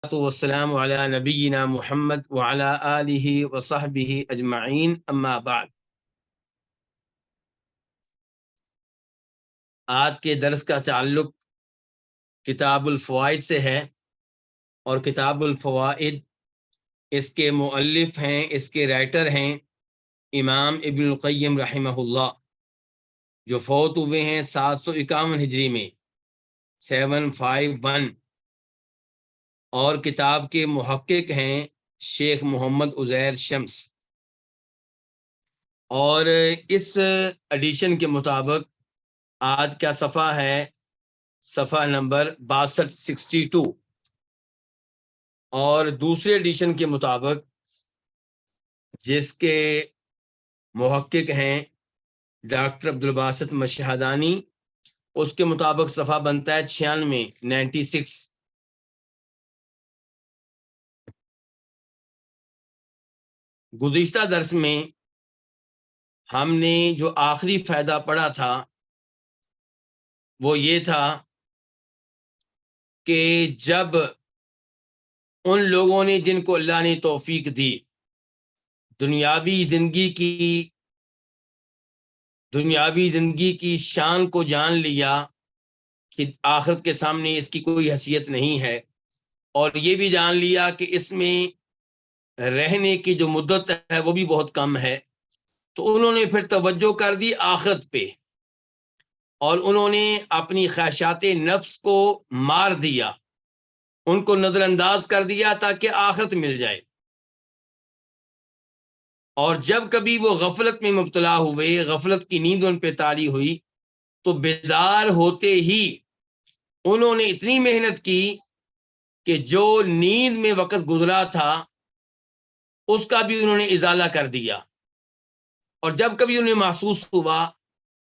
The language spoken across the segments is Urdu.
والسلام علی نبینا محمد وعلی آلہ وصحبہ اجمعین، اما بعد۔ آج کے درس کا تعلق کتاب الفوائد سے ہے، اور کتاب الفوائد اس کے مؤلف ہیں، اس کے رائٹر ہیں امام ابن القیم رحمہ اللہ، جو فوت ہوئے ہیں 751 ہجری میں 751، اور کتاب کے محقق ہیں شیخ محمد عزیر شمس۔ اور اس ایڈیشن کے مطابق آج کا صفحہ ہے صفحہ نمبر 62، اور دوسرے ایڈیشن کے مطابق جس کے محقق ہیں ڈاکٹر عبدالباسط مشہدانی، اس کے مطابق صفحہ بنتا ہے 96۔ گزشتہ درس میں ہم نے جو آخری فائدہ پڑھا تھا وہ یہ تھا کہ جب ان لوگوں نے جن کو اللہ نے توفیق دی، دنیاوی زندگی کی شان کو جان لیا کہ آخرت کے سامنے اس کی کوئی حیثیت نہیں ہے، اور یہ بھی جان لیا کہ اس میں رہنے کی جو مدت ہے وہ بھی بہت کم ہے، تو انہوں نے پھر توجہ کر دی آخرت پہ، اور انہوں نے اپنی خواہشات نفس کو مار دیا، ان کو نظر انداز کر دیا تاکہ آخرت مل جائے۔ اور جب کبھی وہ غفلت میں مبتلا ہوئے، غفلت کی نیند ان پہ طاری ہوئی، تو بیدار ہوتے ہی انہوں نے اتنی محنت کی کہ جو نیند میں وقت گزرا تھا اس کا بھی انہوں نے ازالہ کر دیا، اور جب کبھی انہیں محسوس ہوا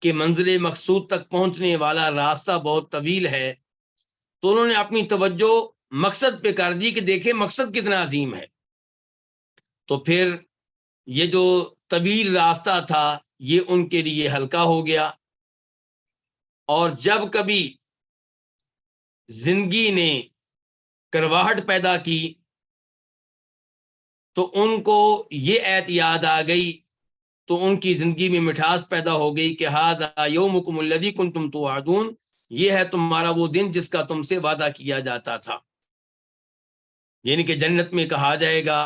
کہ منزل مقصود تک پہنچنے والا راستہ بہت طویل ہے، تو انہوں نے اپنی توجہ مقصد پہ کر دی کہ دیکھیں مقصد کتنا عظیم ہے، تو پھر یہ جو طویل راستہ تھا یہ ان کے لیے ہلکا ہو گیا۔ اور جب کبھی زندگی نے کرواہٹ پیدا کی تو ان کو یہ ایت یاد آ گئی، تو ان کی زندگی میں مٹھاس پیدا ہو گئی کہ ھذا یومکم الذی کنتم توعدون، یہ ہے تمہارا وہ دن جس کا تم سے وعدہ کیا جاتا تھا۔ یعنی کہ جنت میں کہا جائے گا،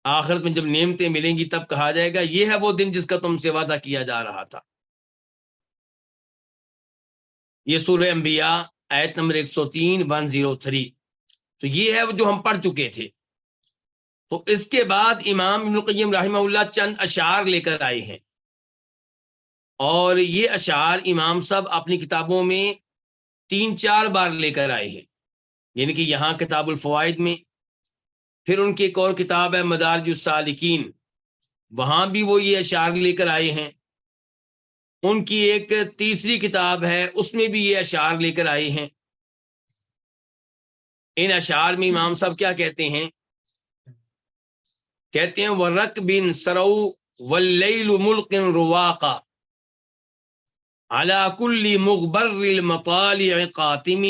آخرت میں جب نعمتیں ملیں گی تب کہا جائے گا یہ ہے وہ دن جس کا تم سے وعدہ کیا جا رہا تھا۔ یہ سورہ انبیاء آیت نمبر 103 تو یہ ہے وہ جو ہم پڑھ چکے تھے۔ تو اس کے بعد امام ابن القیم رحمہ اللہ چند اشعار لے کر آئے ہیں، اور یہ اشعار امام صاحب اپنی کتابوں میں 3-4 بار لے کر آئے ہیں، یعنی کہ یہاں کتاب الفوائد میں، پھر ان کی ایک اور کتاب ہے مدارج السالکین، وہاں بھی وہ یہ اشعار لے کر آئے ہیں، ان کی ایک تیسری کتاب ہے اس میں بھی یہ اشعار لے کر آئے ہیں۔ ان اشعار میں امام صاحب کیا کہتے ہیں وَرَكْبٍ سَرَوْا وَاللَّيْلُ مُلْقٍ رُوَاقًا عَلَى كُلِّ مُغْبَرِّ الْمَطَالِعِ قَاتِمِ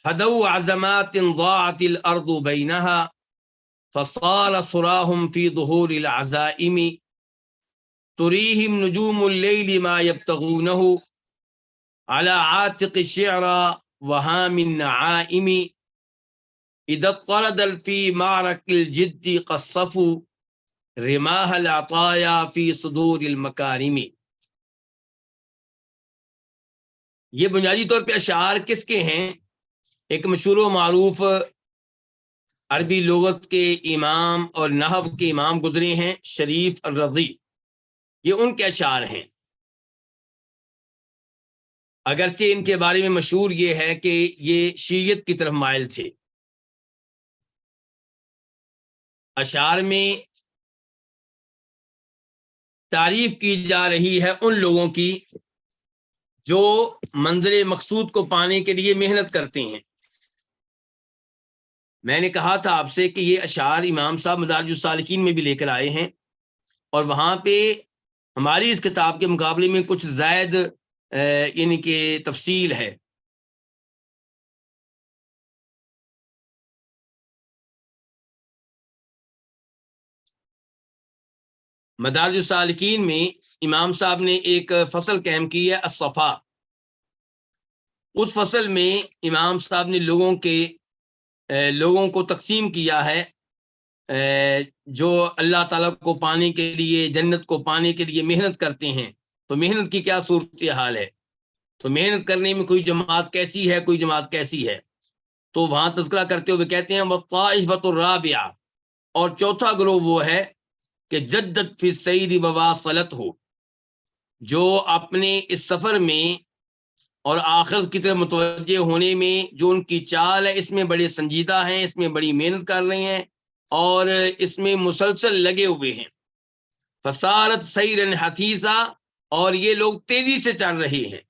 حَدَوْا عَزَمَاتٍ ضَاعَتِ الْأَرْضُ بَيْنَهَا فَصَارَ صُرَاهُمْ فِي ظُهُورِ الْعَزَائِمِ تُرِيهِمْ نُجُومُ اللَّيْلِ مَا يَبْتَغُونَهُ عَلَى عَاتِقِ الشِّعْرَى وَهَامِ النَّعَائِمِ إذا اضطرد في معرك الجد قصفوا رماح العطايا في صدور المكارم۔ یہ بنیادی طور پہ اشعار کس کے ہیں؟ ایک مشہور و معروف عربی لغت کے امام اور نحو کے امام گزرے ہیں شریف الرضی، یہ ان کے اشعار ہیں۔ اگرچہ ان کے بارے میں مشہور یہ ہے کہ یہ شیعیت کی طرف مائل تھے۔ اشعار میں تعریف کی جا رہی ہے ان لوگوں کی جو منزل مقصود کو پانے کے لیے محنت کرتے ہیں۔ میں نے کہا تھا آپ سے کہ یہ اشعار امام صاحب مدارج السالکین میں بھی لے کر آئے ہیں، اور وہاں پہ ہماری اس کتاب کے مقابلے میں کچھ زائد یعنی کہ تفصیل ہے۔ مدارج السالکین میں امام صاحب نے ایک فصل قائم کی ہے الصفا. اس فصل میں امام صاحب نے لوگوں کو تقسیم کیا ہے جو اللہ تعالیٰ کو پانے کے لیے، جنت کو پانے کے لیے محنت کرتے ہیں. تو محنت کی کیا صورت حال ہے، تو محنت کرنے میں کوئی جماعت کیسی ہے، کوئی جماعت کیسی ہے. تو وہاں تذکرہ کرتے ہوئے کہتے ہیں والطائفۃ الرابعہ، اور چوتھا گروہ وہ ہے کہ جدت فی السیر وواصلت ہو، جو اپنے اس سفر میں اور آخرت کی طرف متوجہ ہونے میں جو ان کی چال ہے اس میں بڑے سنجیدہ ہیں، اس میں بڑی محنت کر رہے ہیں اور اس میں مسلسل لگے ہوئے ہیں. فصارت سیرا حثیثا، اور یہ لوگ تیزی سے چل رہے ہیں.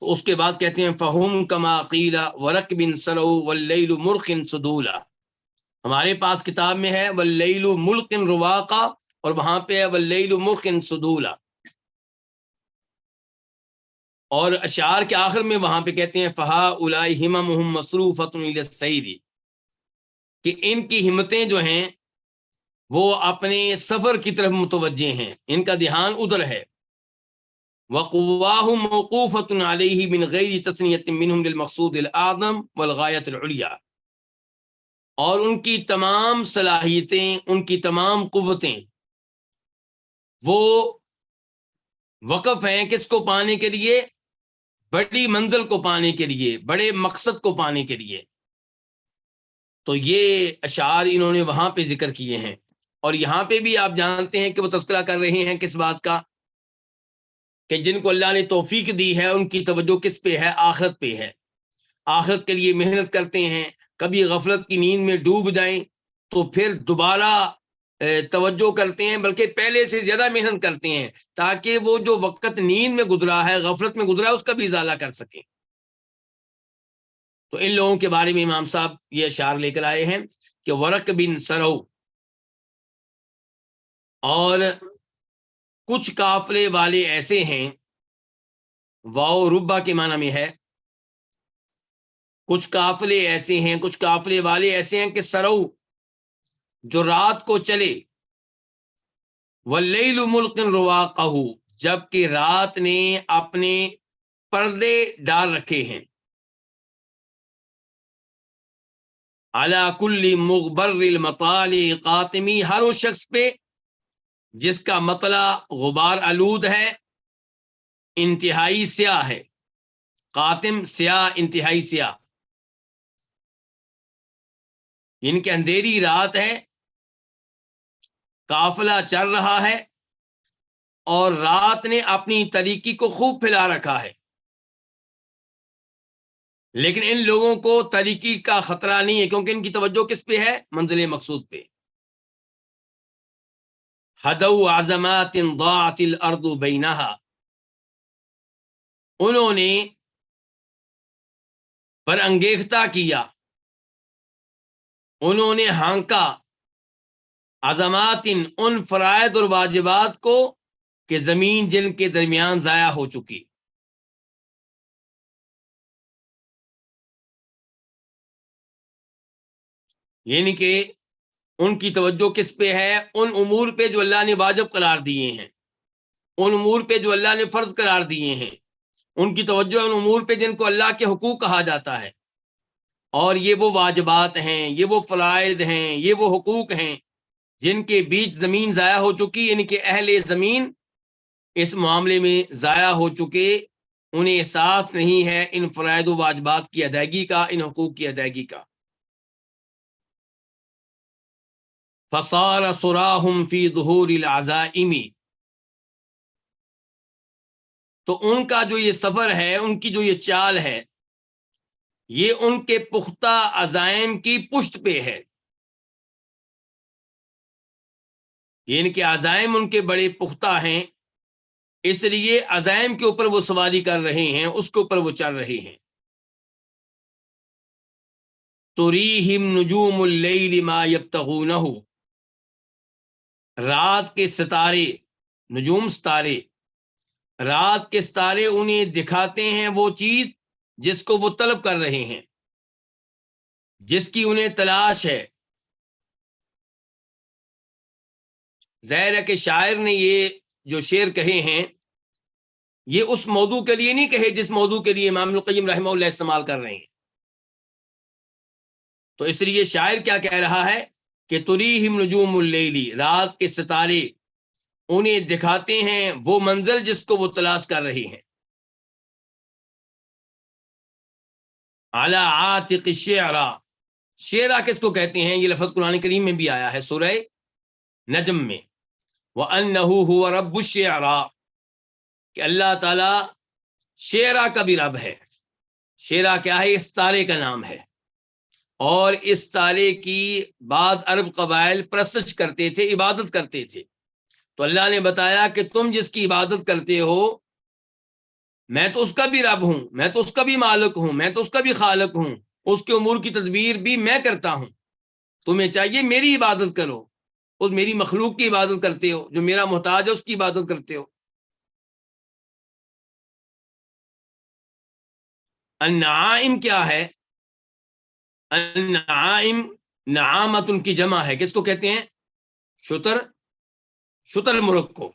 تو اس کے بعد کہتے ہیں فہم کما قیل ورکب سرو واللیل مرخ سدولا. ہمارے پاس کتاب میں ہے واللیل ملق رواقا، اور وہاں پہ ہے واللیل مرخ سدولا. اور اشعار کے آخر میں وہاں پہ کہتے ہیں فہا اولئک ہممہم مصروفۃ الی السیر، کہ ان کی ہمتیں جو ہیں وہ اپنے سفر کی طرف متوجہ ہیں، ان کا دھیان ادھر ہے. وقواہم موقوفۃ علیہ من غیر تثنیۃ منہم للمقصود الاعظم والغایۃ العلیٰ، اور ان کی تمام صلاحیتیں، ان کی تمام قوتیں وہ وقف ہیں کس کو پانے کے لیے؟ بڑی منزل کو پانے کے لیے، بڑے مقصد کو پانے کے لیے. تو یہ اشعار انہوں نے وہاں پہ ذکر کیے ہیں. اور یہاں پہ بھی آپ جانتے ہیں کہ وہ تذکرہ کر رہے ہیں کس بات کا، کہ جن کو اللہ نے توفیق دی ہے ان کی توجہ کس پہ ہے؟ آخرت پہ ہے. آخرت کے لیے محنت کرتے ہیں، کبھی غفلت کی نیند میں ڈوب جائیں تو پھر دوبارہ توجہ کرتے ہیں، بلکہ پہلے سے زیادہ محنت کرتے ہیں تاکہ وہ جو وقت نیند میں گزرا ہے، غفلت میں گزرا ہے، اس کا بھی ازالہ کر سکیں. تو ان لوگوں کے بارے میں امام صاحب یہ اشعار لے کر آئے ہیں کہ ورق بن سرو، اور کچھ قافلے والے ایسے ہیں، واو ربا کے معنی میں ہے، کچھ قافلے ایسے ہیں، کچھ قافلے والے ایسے ہیں کہ سرو، جو رات کو چلے، واللیل ملق رواقہ، جبکہ رات نے اپنے پردے ڈال رکھے ہیں، علی کل مغبر المطالع قاتمی، ہر اس شخص پہ جس کا مطلع غبار آلود ہے، انتہائی سیاہ ہے. قاتم سیاہ، انتہائی سیاہ، ان کے اندھیری رات ہے، قافلہ چل رہا ہے اور رات نے اپنی طریقی کو خوب پھیلا رکھا ہے، لیکن ان لوگوں کو طریقی کا خطرہ نہیں ہے کیونکہ ان کی توجہ کس پہ ہے؟ منزل مقصود پہ. ہدوا عظمات ضاعت الارض بینہا، انہوں نے پر انگیختہ کیا، انہوں نے ہانکا عظمات، ان فرائض اور واجبات کو کہ زمین جن کے درمیان ضائع ہو چکی. یعنی کہ ان کی توجہ کس پہ ہے؟ ان امور پہ جو اللہ نے واجب قرار دیے ہیں، ان امور پہ جو اللہ نے فرض قرار دیے ہیں. ان کی توجہ ان امور پہ جن کو اللہ کے حقوق کہا جاتا ہے، اور یہ وہ واجبات ہیں، یہ وہ فرائض ہیں، یہ وہ حقوق ہیں جن کے بیچ زمین ضائع ہو چکی، یعنی کہ اہل زمین اس معاملے میں ضائع ہو چکے، انہیں احساس نہیں ہے ان فرائض و واجبات کی ادائیگی کا، ان حقوق کی ادائیگی کا. فصار صراحم فی ظہور العزائم، تو ان کا جو یہ سفر ہے، ان کی جو یہ چال ہے، یہ ان کے پختہ عزائم کی پشت پہ ہے. یہ ان کے عزائم ان کے بڑے پختہ ہیں، اس لیے عزائم کے اوپر وہ سواری کر رہے ہیں، اس کے اوپر وہ چل رہے ہیں. تریہم نجوم اللیل ما یبتغونہ، رات کے ستارے، نجوم ستارے، رات کے ستارے انہیں دکھاتے ہیں وہ چیز جس کو وہ طلب کر رہے ہیں، جس کی انہیں تلاش ہے. ظاہر ہے کہ شاعر نے یہ جو شعر کہے ہیں یہ اس موضوع کے لیے نہیں کہے جس موضوع کے لیے امام ابن القیم رحمہ اللہ استعمال کر رہے ہیں. تو اس لیے شاعر کیا کہہ رہا ہے کہ تریہم نجوم اللیلی، رات کے ستارے انہیں دکھاتے ہیں وہ منزل جس کو وہ تلاش کر رہے ہیں. علی عاتق الشعراء، شعرا کس کو کہتے ہیں؟ یہ لفظ قرآن کریم میں بھی آیا ہے سورہ نجم میں، وَأَنَّهُ هُوَ رَبُّ الشِّعْرَاء، کہ اللہ تعالی شعرا کا بھی رب ہے. شعرا کیا ہے؟ اس تارے کا نام ہے، اور اس تارے کی بعض عرب قبائل پرستش کرتے تھے، عبادت کرتے تھے. تو اللہ نے بتایا کہ تم جس کی عبادت کرتے ہو میں تو اس کا بھی رب ہوں، میں تو اس کا بھی مالک ہوں، میں تو اس کا بھی خالق ہوں، اس کے امور کی تدبیر بھی میں کرتا ہوں. تمہیں چاہیے میری عبادت کرو، اس میری مخلوق کی عبادت کرتے ہو، جو میرا محتاج ہے اس کی عبادت کرتے ہو. النعائم کیا ہے؟ النعائم نعامت ان کی جمع ہے. کس کو کہتے ہیں؟ شتر، شتر مرغ کو.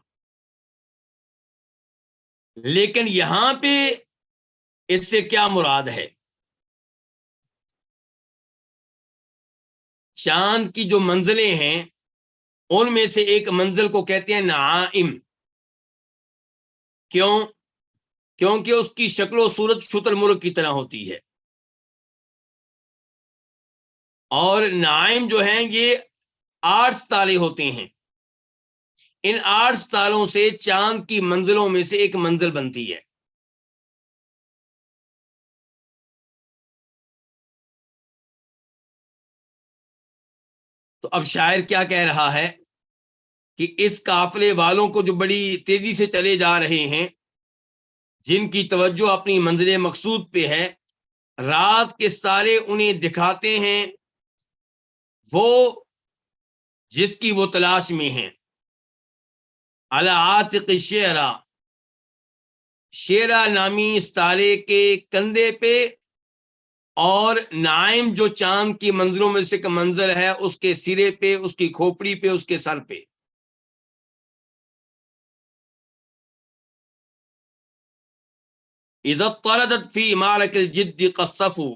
لیکن یہاں پہ اس سے کیا مراد ہے؟ چاند کی جو منزلیں ہیں ان میں سے ایک منزل کو کہتے ہیں نعائم. کیوں؟ کیونکہ اس کی شکل و صورت شتر مرغ کی طرح ہوتی ہے. اور نعائم جو ہیں یہ 8 ستارے ہوتے ہیں. ان 8 ستاروں سے چاند کی منزلوں میں سے ایک منزل بنتی ہے. تو اب شاعر کیا کہہ رہا ہے کہ اس قافلے والوں کو جو بڑی تیزی سے چلے جا رہے ہیں، جن کی توجہ اپنی منزل مقصود پہ ہے، رات کے ستارے انہیں دکھاتے ہیں وہ جس کی وہ تلاش میں ہیں. علی عاتق الشعراء، شعرا نامی ستارے کے کندھے پہ، اور نائم جو چاند کی منزلوں میں سے ایک منظر ہے اس کے سرے پہ، اس کی کھوپڑی پہ، اس کے سر پہ. اذا اضطردت فی معرک الجد قصفوا،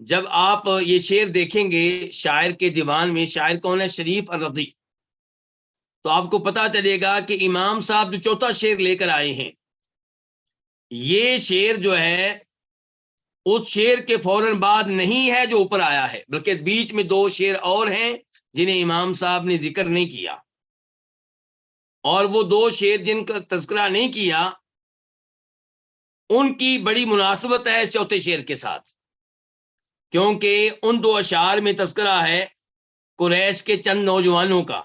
جب آپ یہ شعر دیکھیں گے شاعر کے دیوان میں، شاعر کون ہے؟ شریف الرضی. تو آپ کو پتا چلے گا کہ امام صاحب جو چوتھا شعر لے کر آئے ہیں یہ شعر جو ہے اس شعر کے فوراً بعد نہیں ہے جو اوپر آیا ہے، بلکہ بیچ میں 2 شعر اور ہیں جنہیں امام صاحب نے ذکر نہیں کیا. اور وہ 2 شعر جن کا تذکرہ نہیں کیا ان کی بڑی مناسبت ہے چوتھے شعر کے ساتھ، کیونکہ ان 2 اشعار میں تذکرہ ہے قریش کے چند نوجوانوں کا.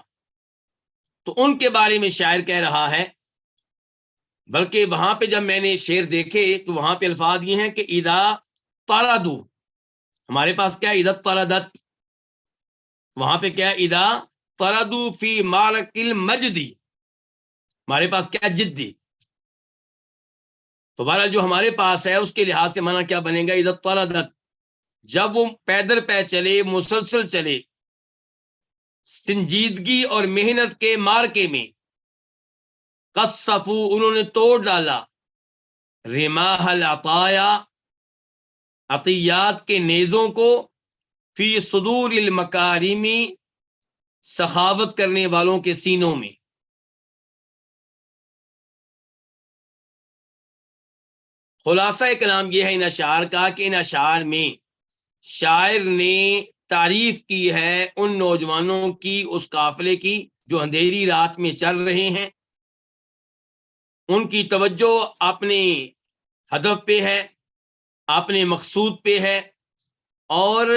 تو ان کے بارے میں شاعر کہہ رہا ہے، بلکہ وہاں پہ جب میں نے شعر دیکھے تو وہاں پہ الفاظ یہ ہیں کہ اذا طردوا، ہمارے پاس کیا ہے؟ اذا طردت. وہاں پہ کیا ہے؟ اذا طردوا فی معرک المجدی، ہمارے پاس کیا ہے؟ جدی. تو بہرحال جو ہمارے پاس ہے اس کے لحاظ سے معنی کیا بنے گا؟ اذا طردت، جب وہ پیدل پہ چلے، مسلسل چلے سنجیدگی اور محنت کے مارکے میں، قصفوا، انہوں نے توڑ ڈالا، رماح العطایا، عطیات کے نیزوں کو، فی صدور المکارمی، سخاوت کرنے والوں کے سینوں میں. خلاصہ کلام یہ ہے ان اشعار کا کہ ان اشعار میں شاعر نے تعریف کی ہے ان نوجوانوں کی، اس قافلے کی جو اندھیری رات میں چل رہے ہیں. ان کی توجہ اپنے ہدف پہ ہے، اپنے مقصود پہ ہے، اور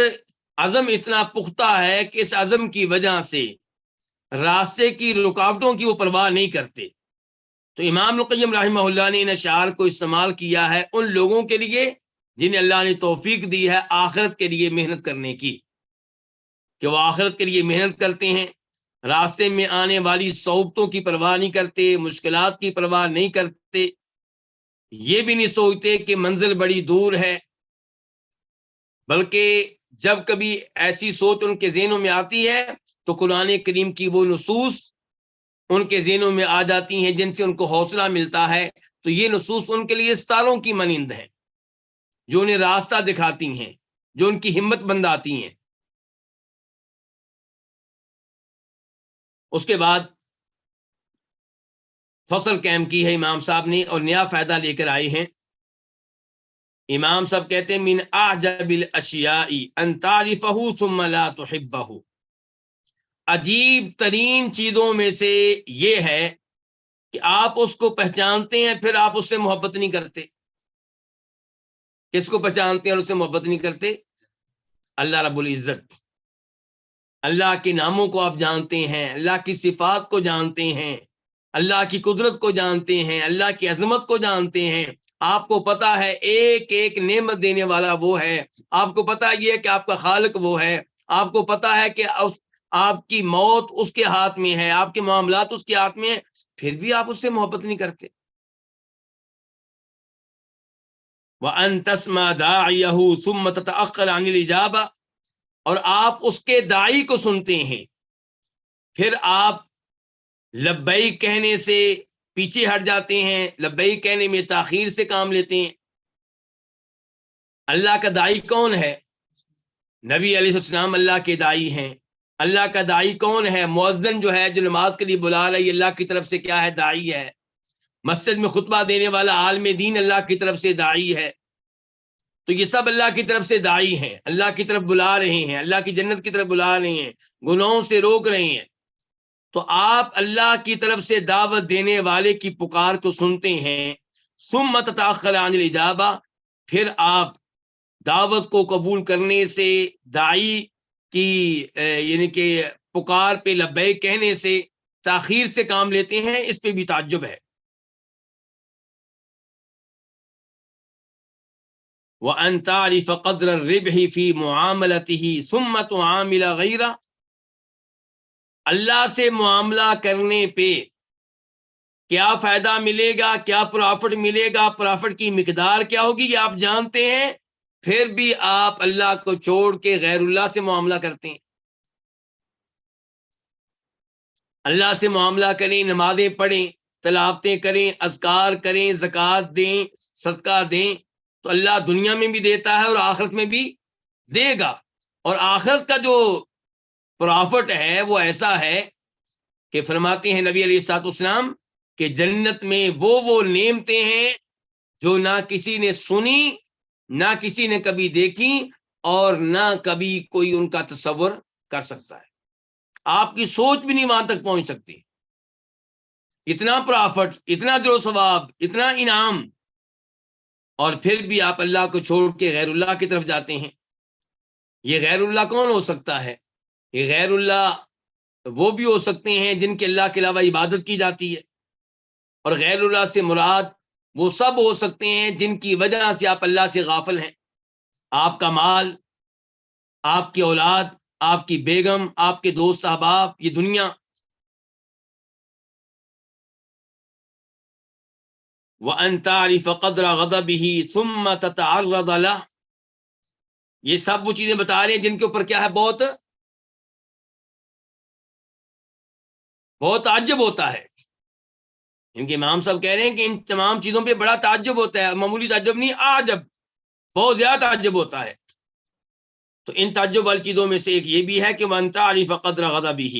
عزم اتنا پختہ ہے کہ اس عزم کی وجہ سے راستے کی رکاوٹوں کی وہ پرواہ نہیں کرتے. تو امام ابن القیم رحمہ اللہ نے ان اشعار کو استعمال کیا ہے ان لوگوں کے لیے جنہیں اللہ نے توفیق دی ہے آخرت کے لیے محنت کرنے کی، کہ وہ آخرت کے لیے محنت کرتے ہیں، راستے میں آنے والی صعوبتوں کی پرواہ نہیں کرتے، مشکلات کی پرواہ نہیں کرتے، یہ بھی نہیں سوچتے کہ منزل بڑی دور ہے، بلکہ جب کبھی ایسی سوچ ان کے ذہنوں میں آتی ہے تو قرآن کریم کی وہ نصوص ان کے ذہنوں میں آ جاتی ہیں جن سے ان کو حوصلہ ملتا ہے. تو یہ نصوص ان کے لیے ستاروں کی مانند ہیں جو انہیں راستہ دکھاتی ہیں، جو ان کی ہمت بندھاتی ہیں. اس کے بعد فصل قائم کی ہے امام صاحب نے اور نیا فائدہ لے کر آئے ہیں. امام صاحب کہتے ہیں من اعجب الاشیاء ان تعرفہ ثم لا تحبہ، عجیب ترین چیزوں میں سے یہ ہے کہ آپ اس کو پہچانتے ہیں پھر آپ اس سے محبت نہیں کرتے. کس کو پہچانتے ہیں اور اس سے محبت نہیں کرتے؟ اللہ رب العزت. اللہ کے ناموں کو آپ جانتے ہیں، اللہ کی صفات کو جانتے ہیں، اللہ کی قدرت کو جانتے ہیں، اللہ کی عظمت کو جانتے ہیں. آپ کو پتا ہے ایک ایک نعمت دینے والا وہ ہے. آپ کو پتا یہ ہے کہ آپ کا خالق وہ ہے. آپ کو پتا ہے کہ آپ کی موت اس کے ہاتھ میں ہے، آپ کے معاملات اس کے ہاتھ میں ہیں، پھر بھی آپ اس سے محبت نہیں کرتے. وَأَن تَسْمَعَ دَاعِيَهُ ثُمَّ تَتَأَخَّرَ عَنِ الْإِجَابَةِ، اور آپ اس کے داعی کو سنتے ہیں پھر آپ لبیک کہنے سے پیچھے ہٹ جاتے ہیں، لبیک کہنے میں تاخیر سے کام لیتے ہیں. اللہ کا داعی کون ہے؟ نبی علیہ السلام اللہ کے داعی ہیں. اللہ کا داعی کون ہے؟ مؤذن جو ہے، جو نماز کے لیے بلا رہا ہے، یہ اللہ کی طرف سے کیا ہے؟ داعی ہے. مسجد میں خطبہ دینے والا عالم دین اللہ کی طرف سے داعی ہے. تو یہ سب اللہ کی طرف سے داعی ہیں، اللہ کی طرف بلا رہے ہیں، اللہ کی جنت کی طرف بلا رہے ہیں، گناہوں سے روک رہے ہیں. تو آپ اللہ کی طرف سے دعوت دینے والے کی پکار کو سنتے ہیں. ثم تتأخر عن الإجابة، پھر آپ دعوت کو قبول کرنے سے، داعی کی یعنی کہ پکار پہ لبیک کہنے سے تاخیر سے کام لیتے ہیں. اس پہ بھی تعجب ہے. وَأَن تَعْرِفَ قَدْرَ الرِّبْحِ فِي مُعَامَلَتِهِ ثُمَّ تُعَامِلَ غَيْرَهُ، اللہ سے معاملہ کرنے پہ کیا فائدہ ملے گا، کیا پرافٹ ملے گا، پرافٹ کی مقدار کیا ہوگی، یہ آپ جانتے ہیں، پھر بھی آپ اللہ کو چھوڑ کے غیر اللہ سے معاملہ کرتے ہیں. اللہ سے معاملہ کریں، نمازیں پڑھیں، تلاوتیں کریں، اذکار کریں، زکوٰۃ دیں، صدقہ دیں، تو اللہ دنیا میں بھی دیتا ہے اور آخرت میں بھی دے گا. اور آخرت کا جو پرافٹ ہے وہ ایسا ہے کہ فرماتے ہیں نبی علیہ الصلوۃ والسلام کہ جنت میں وہ نعمتیں ہیں جو نہ کسی نے سنی، نہ کسی نے کبھی دیکھی، اور نہ کبھی کوئی ان کا تصور کر سکتا ہے. آپ کی سوچ بھی نہیں وہاں تک پہنچ سکتی. اتنا پرافٹ، اتنا اجر و ثواب، اتنا انعام، اور پھر بھی آپ اللہ کو چھوڑ کے غیر اللہ کی طرف جاتے ہیں. یہ غیر اللہ کون ہو سکتا ہے؟ یہ غیر اللہ وہ بھی ہو سکتے ہیں جن کے اللہ کے علاوہ عبادت کی جاتی ہے، اور غیر اللہ سے مراد وہ سب ہو سکتے ہیں جن کی وجہ سے آپ اللہ سے غافل ہیں. آپ کا مال، آپ کی اولاد، آپ کی بیگم، آپ کے دوست احباب، یہ دنیا. وَأَن تَعْرِفَ قَدْرَ غَضَبِهِ ثُمَّ تَتَعَرَّضَ لَهُ، یہ سب وہ چیزیں بتا رہے ہیں جن کے اوپر کیا ہے، بہت تعجب ہوتا ہے. ان کے امام صاحب کہہ رہے ہیں کہ ان تمام چیزوں پہ بڑا تعجب ہوتا ہے، معمولی تعجب نہیں، عجب، بہت زیادہ تعجب ہوتا ہے. تو ان تعجب والی چیزوں میں سے ایک یہ بھی ہے کہ وَأَن تَعْرِفَ قَدْرَ غَضَبِهِ،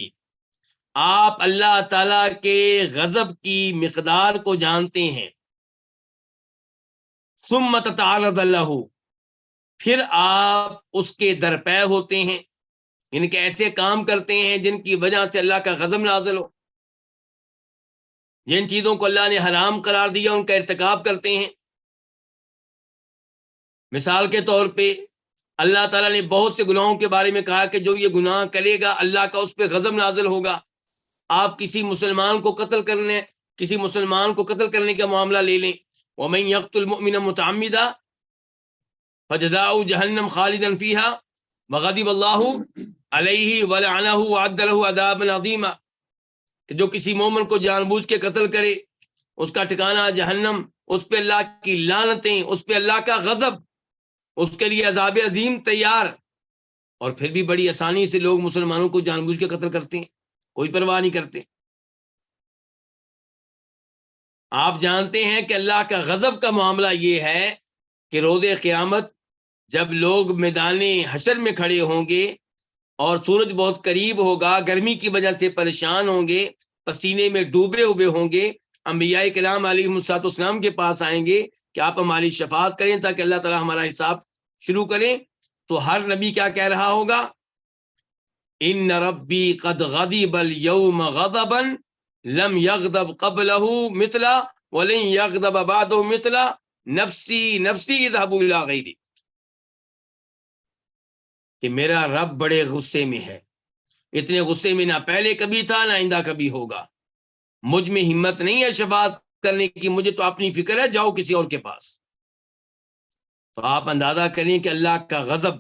آپ اللہ تعالی کے غضب کی مقدار کو جانتے ہیں. ثُمَّ تَتَعَرَّضَ لَهُ، پھر آپ اس کے درپے ہوتے ہیں، یعنی کہ ایسے کام کرتے ہیں جن کی وجہ سے اللہ کا غضب نازل ہو. جن چیزوں کو اللہ نے حرام قرار دیا ان کا ارتکاب کرتے ہیں. مثال کے طور پہ اللہ تعالیٰ نے بہت سے گناہوں کے بارے میں کہا کہ جو یہ گناہ کرے گا اللہ کا اس پہ غضب نازل ہوگا. آپ کسی مسلمان کو قتل کرنے کا معاملہ لے لیں، وَمَن يَقْتُلْ مُؤْمِنًا مُتَعَمِّدًا فَجَزَاؤُهُ جَهَنَّمُ خَالِدًا فِيهَا وَغَضِبَ اللَّهُ عَلَيْهِ وَلَعَنَهُ وَأَعَدَّ لَهُ عَذَابًا عَظِيمًا، کہ جو کسی مومن کو جان بوجھ کے قتل کرے اس کا ٹھکانہ جہنم، اس پہ اللہ کی لعنتیں، اس پہ اللہ کا غضب، اس کے لیے عذاب عظیم تیار. اور پھر بھی بڑی آسانی سے لوگ مسلمانوں کو جان بوجھ کے قتل کرتے ہیں، کوئی پرواہ نہیں کرتے۔ آپ جانتے ہیں کہ اللہ کا غضب کا معاملہ یہ ہے کہ روز قیامت جب لوگ میدان حشر میں کھڑے ہوں گے اور سورج بہت قریب ہوگا، گرمی کی وجہ سے پریشان ہوں گے، پسینے میں ڈوبے ہوئے ہوں گے، انبیاء کرام علیہ الصلوۃ والسلام کے پاس آئیں گے کہ آپ ہماری شفاعت کریں تاکہ اللہ تعالیٰ ہمارا حساب شروع کریں، تو ہر نبی کیا کہہ رہا ہوگا؟ ان ربی قد غضب اليوم غضبا لم یغضب قبلہ مثلا ولن یغضب بعدہ مثلا نفسی نفسی اذهبوا الی غیری، کہ میرا رب بڑے غصے میں ہے، اتنے غصے میں نہ پہلے کبھی تھا نہ آئندہ کبھی ہوگا، مجھ میں ہمت نہیں ہے شفاعت کرنے کی، مجھے تو اپنی فکر ہے، جاؤ کسی اور کے پاس۔ تو آپ اندازہ کریں کہ اللہ کا غضب،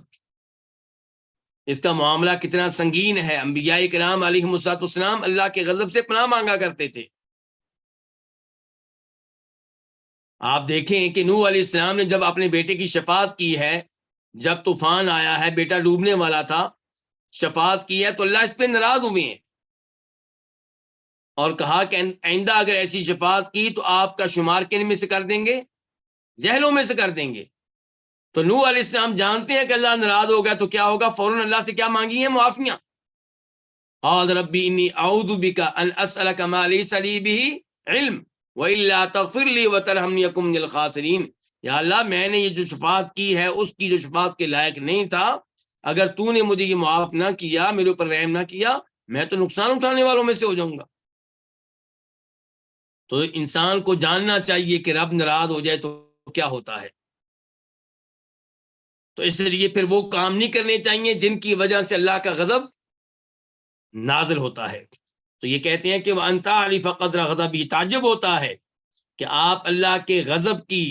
اس کا معاملہ کتنا سنگین ہے۔ انبیاء کرام علیہ الصلوۃ والسلام اللہ کے غضب سے پناہ مانگا کرتے تھے۔ آپ دیکھیں کہ نوح علیہ السلام نے جب اپنے بیٹے کی شفاعت کی ہے، جب طوفان آیا ہے، بیٹا ڈوبنے والا تھا، شفاعت کی ہے، تو اللہ اس پہ ناراض ہوئے ہیں اور کہا کہ آئندہ اگر ایسی شفاعت کی تو آپ کا شمار کن میں سے کر دیں گے؟ جہلوں میں سے کر دیں گے۔ تو نوح علیہ السلام جانتے ہیں کہ اللہ ناراض ہوگا تو کیا ہوگا، فوراً اللہ سے کیا مانگی ہیں؟ معافیاں۔ قال ربی انی اعوذ بک ان اسألک ما لیس لی بہ علم والا تغفر لی وترحمنی اکن من الخاسرین، یا اللہ میں نے یہ جو شفاعت کی ہے اس کی جو شفاعت کے لائق نہیں تھا، اگر تو نے مجھے یہ معاف نہ کیا، میرے اوپر رحم نہ کیا، میں تو نقصان اٹھانے والوں میں سے ہو جاؤں گا۔ تو انسان کو جاننا چاہیے کہ رب ناراض ہو جائے تو کیا ہوتا ہے، تو اس لیے پھر وہ کام نہیں کرنے چاہیے جن کی وجہ سے اللہ کا غضب نازل ہوتا ہے۔ تو یہ کہتے ہیں کہ وَأَن تَعْرِفَ قَدْرَ غَضَبِهِ، تعجب ہوتا ہے کہ آپ اللہ کے غضب کی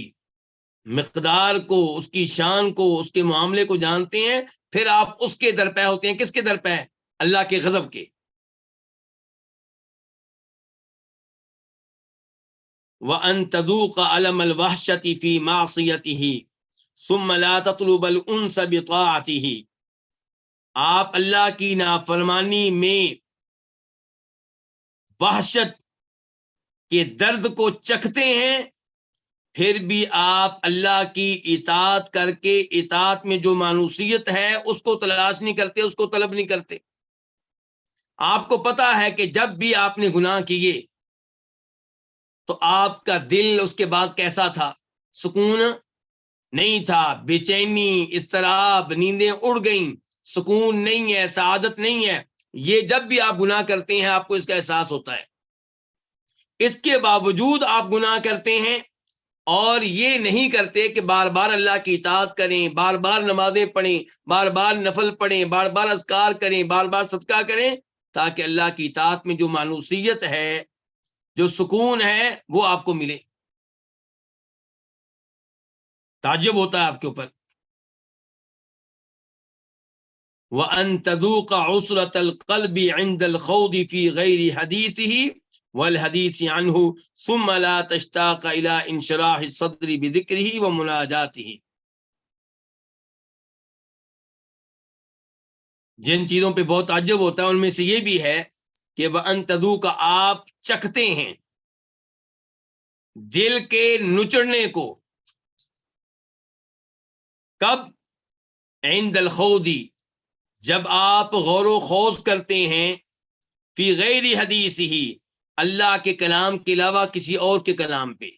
مقدار کو، اس کی شان کو، اس کے معاملے کو جانتے ہیں، پھر آپ اس کے درپے ہوتے ہیں۔ کس کے درپے؟ اللہ کے غضب کے۔ وَأَن تَذُوقَ أَلَمَ الْوَحْشَةِ فِي مَعْصِيَتِهِ ثُمَّ لَا تَطْلُبَ الْأُنْسَ بِطَاعَتِهِ، آپ اللہ کی نافرمانی میں وحشت کے درد کو چکھتے ہیں، پھر بھی آپ اللہ کی اطاعت کر کے اطاعت میں جو مانوسیت ہے اس کو تلاش نہیں کرتے، اس کو طلب نہیں کرتے۔ آپ کو پتا ہے کہ جب بھی آپ نے گناہ کیے تو آپ کا دل اس کے بعد کیسا تھا؟ سکون نہیں تھا، بے چینی، اضطراب، نیندیں اڑ گئیں، سکون نہیں ہے، سعادت نہیں ہے۔ یہ جب بھی آپ گناہ کرتے ہیں آپ کو اس کا احساس ہوتا ہے۔ اس کے باوجود آپ گناہ کرتے ہیں اور یہ نہیں کرتے کہ بار بار اللہ کی اطاعت کریں، بار بار نمازیں پڑھیں، بار بار نفل پڑھیں، بار بار اذکار کریں، بار بار صدقہ کریں، تاکہ اللہ کی اطاعت میں جو مانوسیت ہے، جو سکون ہے، وہ آپ کو ملے۔ تعجب ہوتا ہے آپ کے اوپر۔ وَأَن تَذُوقَ عُسْرَةَ الْقَلْبِ عِنْدَ الْخَوْضِ فِي غَيْرِ حَدِيثِهِ وَالْحَدِيثِ عَنْهُ ثُمَّ لَا تَشْتَاقَ إِلَىٰ انشراح الصَّدْرِ بِذِكْرِهِ وَمُنَاجَاتِهِ، جن چیزوں پہ بہت تعجب ہوتا ہے ان میں سے یہ بھی ہے کہ وَأَن تَذُوقَ، آپ چکھتے ہیں دل کے نچڑنے کو، کب؟ عند الخوض، جب آپ غور و خوض کرتے ہیں، فی غیر حدیث ہی، اللہ کے کلام کے علاوہ کسی اور کے کلام پہ،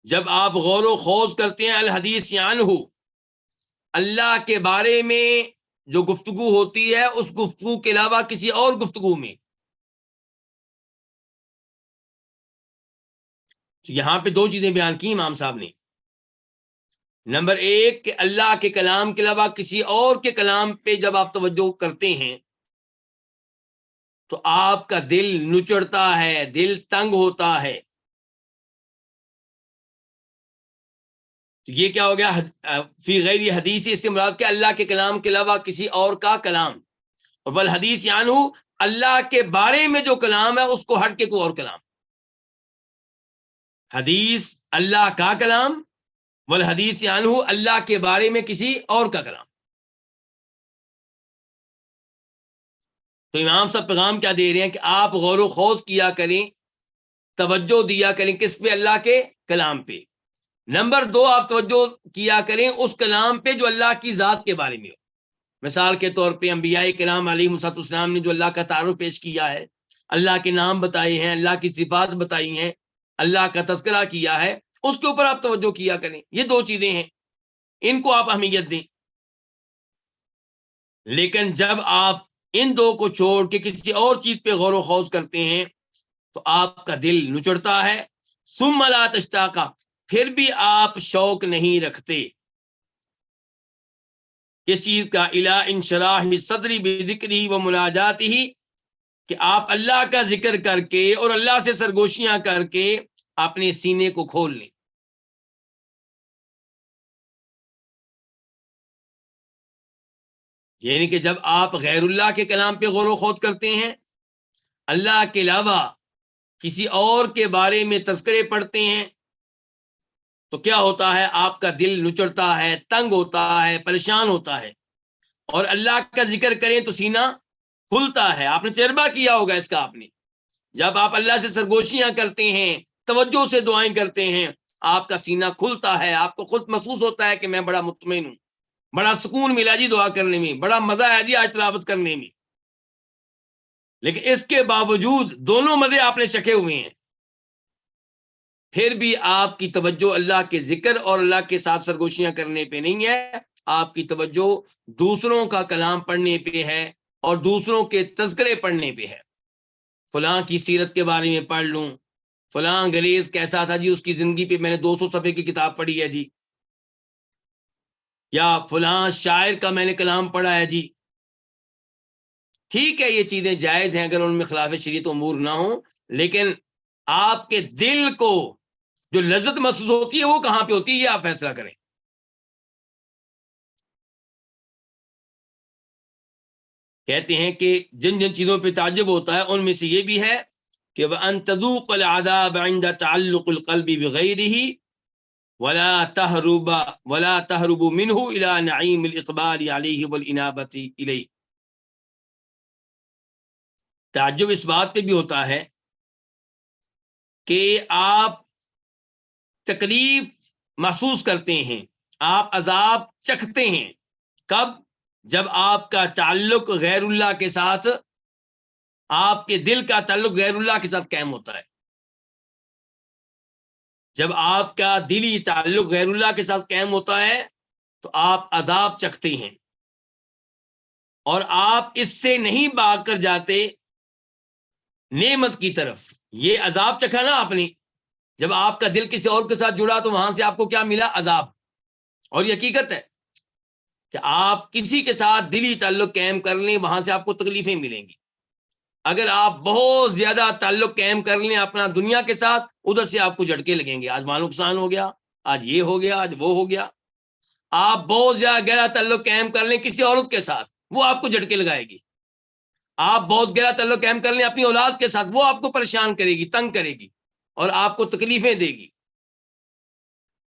جب آپ غور و خوض کرتے ہیں الحدیث عنہ، اللہ کے بارے میں جو گفتگو ہوتی ہے اس گفتگو کے علاوہ کسی اور گفتگو میں۔ یہاں پہ دو چیزیں بیان کی امام صاحب نے۔ نمبر ایک کہ اللہ کے کلام کے علاوہ کسی اور کے کلام پہ جب آپ توجہ کرتے ہیں تو آپ کا دل نچڑتا ہے، دل تنگ ہوتا ہے۔ تو یہ کیا ہو گیا؟ فی غیر حدیث، اس سے مراد کہ اللہ کے کلام کے علاوہ کسی اور کا کلام، اور والحدیث عنہ، اللہ کے بارے میں جو کلام ہے اس کو ہٹ کے کوئی اور کلام۔ حدیث اللہ کا کلام، والحدیث عنہ، اللہ کے بارے میں کسی اور کا کلام. تو امام صاحب پیغام کیا دے رہے ہیں کہ آپ غور و خوض کیا کریں، توجہ دیا کریں کس پہ؟ اللہ کے کلام پہ. نمبر 2، آپ توجہ کیا کریں اس کلام پہ جو اللہ کی ذات کے بارے میں ہو. مثال کے طور پہ انبیاء کرام علیہ السلام نے جو اللہ کا تعارف پیش کیا ہے، اللہ کے نام بتائے ہیں، اللہ کی صفات بتائی ہیں، اللہ کا تذکرہ کیا ہے، اس کے اوپر آپ توجہ کیا کریں. یہ 2 چیزیں ہیں، ان کو آپ اہمیت دیں. لیکن جب آپ ان 2 کو چھوڑ کے کسی اور چیز پہ غور و خوض کرتے ہیں تو آپ کا دل نچڑتا ہے. ثم لا تشتاقا، پھر بھی آپ شوق نہیں رکھتے کس چیز کا؟ الا انشراح صدری بذکری و مناجاتی ہی، کہ آپ اللہ کا ذکر کر کے اور اللہ سے سرگوشیاں کر کے اپنے سینے کو کھول لیں. یعنی کہ جب آپ غیر اللہ کے کلام پہ غور و خوض کرتے ہیں، اللہ کے علاوہ کسی اور کے بارے میں تذکرے پڑھتے ہیں، تو کیا ہوتا ہے؟ آپ کا دل نچڑتا ہے، تنگ ہوتا ہے، پریشان ہوتا ہے. اور اللہ کا ذکر کریں تو سینہ کھلتا ہے. آپ نے تجربہ کیا ہوگا اس کا. آپ نے جب آپ اللہ سے سرگوشیاں کرتے ہیں، توجہ سے دعائیں کرتے ہیں، آپ کا سینہ کھلتا ہے، آپ کو خود محسوس ہوتا ہے کہ میں بڑا مطمئن ہوں، بڑا سکون ملا جی دعا کرنے میں، بڑا مزہ آیا جی آج تلاوت کرنے میں. لیکن اس کے باوجود دونوں مزے آپ نے چکھے ہوئے ہیں، پھر بھی آپ کی توجہ اللہ کے ذکر اور اللہ کے ساتھ سرگوشیاں کرنے پہ نہیں ہے. آپ کی توجہ دوسروں کا کلام پڑھنے پہ ہے اور دوسروں کے تذکرے پڑھنے پہ ہے. فلاں کی سیرت کے بارے میں پڑھ لوں، فلاں انگریز کیسا تھا جی، اس کی زندگی پہ میں نے 200 صفحے کی کتاب پڑھی ہے جی، یا فلاں شاعر کا میں نے کلام پڑھا ہے جی. ٹھیک ہے، یہ چیزیں جائز ہیں اگر ان میں خلاف شریعت امور نہ ہوں، لیکن آپ کے دل کو جو لذت محسوس ہوتی ہے وہ کہاں پہ ہوتی ہے، یہ آپ فیصلہ کریں. کہتے ہیں کہ جن جن چیزوں پہ تعجب ہوتا ہے ان میں سے یہ بھی ہے کہ وَأَن تَذُوقَ الْعَذَابَ عِنْدَ تَعَلُّقِ الْقَلْبِ بِغَيْرِهِ وَلَا تَهْرُبُ مِنْهُ إِلَى نَعِيمِ الْإِقْبَالِ عَلَيْهِ وَالْإِنَابَةِ إِلَيْهِ. تعجب اس بات پہ بھی ہوتا ہے کہ آپ تکلیف محسوس کرتے ہیں، آپ عذاب چکھتے ہیں. کب؟ جب آپ کا تعلق غیر اللہ کے ساتھ، آپ کے دل کا تعلق غیر اللہ کے ساتھ قائم ہوتا ہے. جب آپ کا دلی تعلق غیر اللہ کے ساتھ قائم ہوتا ہے تو آپ عذاب چکھتے ہیں، اور آپ اس سے نہیں بھاگ کر جاتے نعمت کی طرف. یہ عذاب چکھا نا آپ نے، جب آپ کا دل کسی اور کے ساتھ جڑا تو وہاں سے آپ کو کیا ملا؟ عذاب. اور یہ حقیقت ہے کہ آپ کسی کے ساتھ دلی تعلق قائم کر لیں، وہاں سے آپ کو تکلیفیں ملیں گی. اگر آپ بہت زیادہ تعلق قائم کر لیں اپنا دنیا کے ساتھ، ادھر سے آپ کو جھٹکے لگیں گے، آج مال نقصان ہو گیا، آج یہ ہو گیا، آج وہ ہو گیا. آپ بہت زیادہ گہرا تعلق قائم کر لیں کسی عورت کے ساتھ، وہ آپ کو جھٹکے لگائے گی. آپ بہت گہرا تعلق قائم کر لیں اپنی اولاد کے ساتھ، وہ آپ کو پریشان کرے گی، تنگ کرے گی اور آپ کو تکلیفیں دے گی.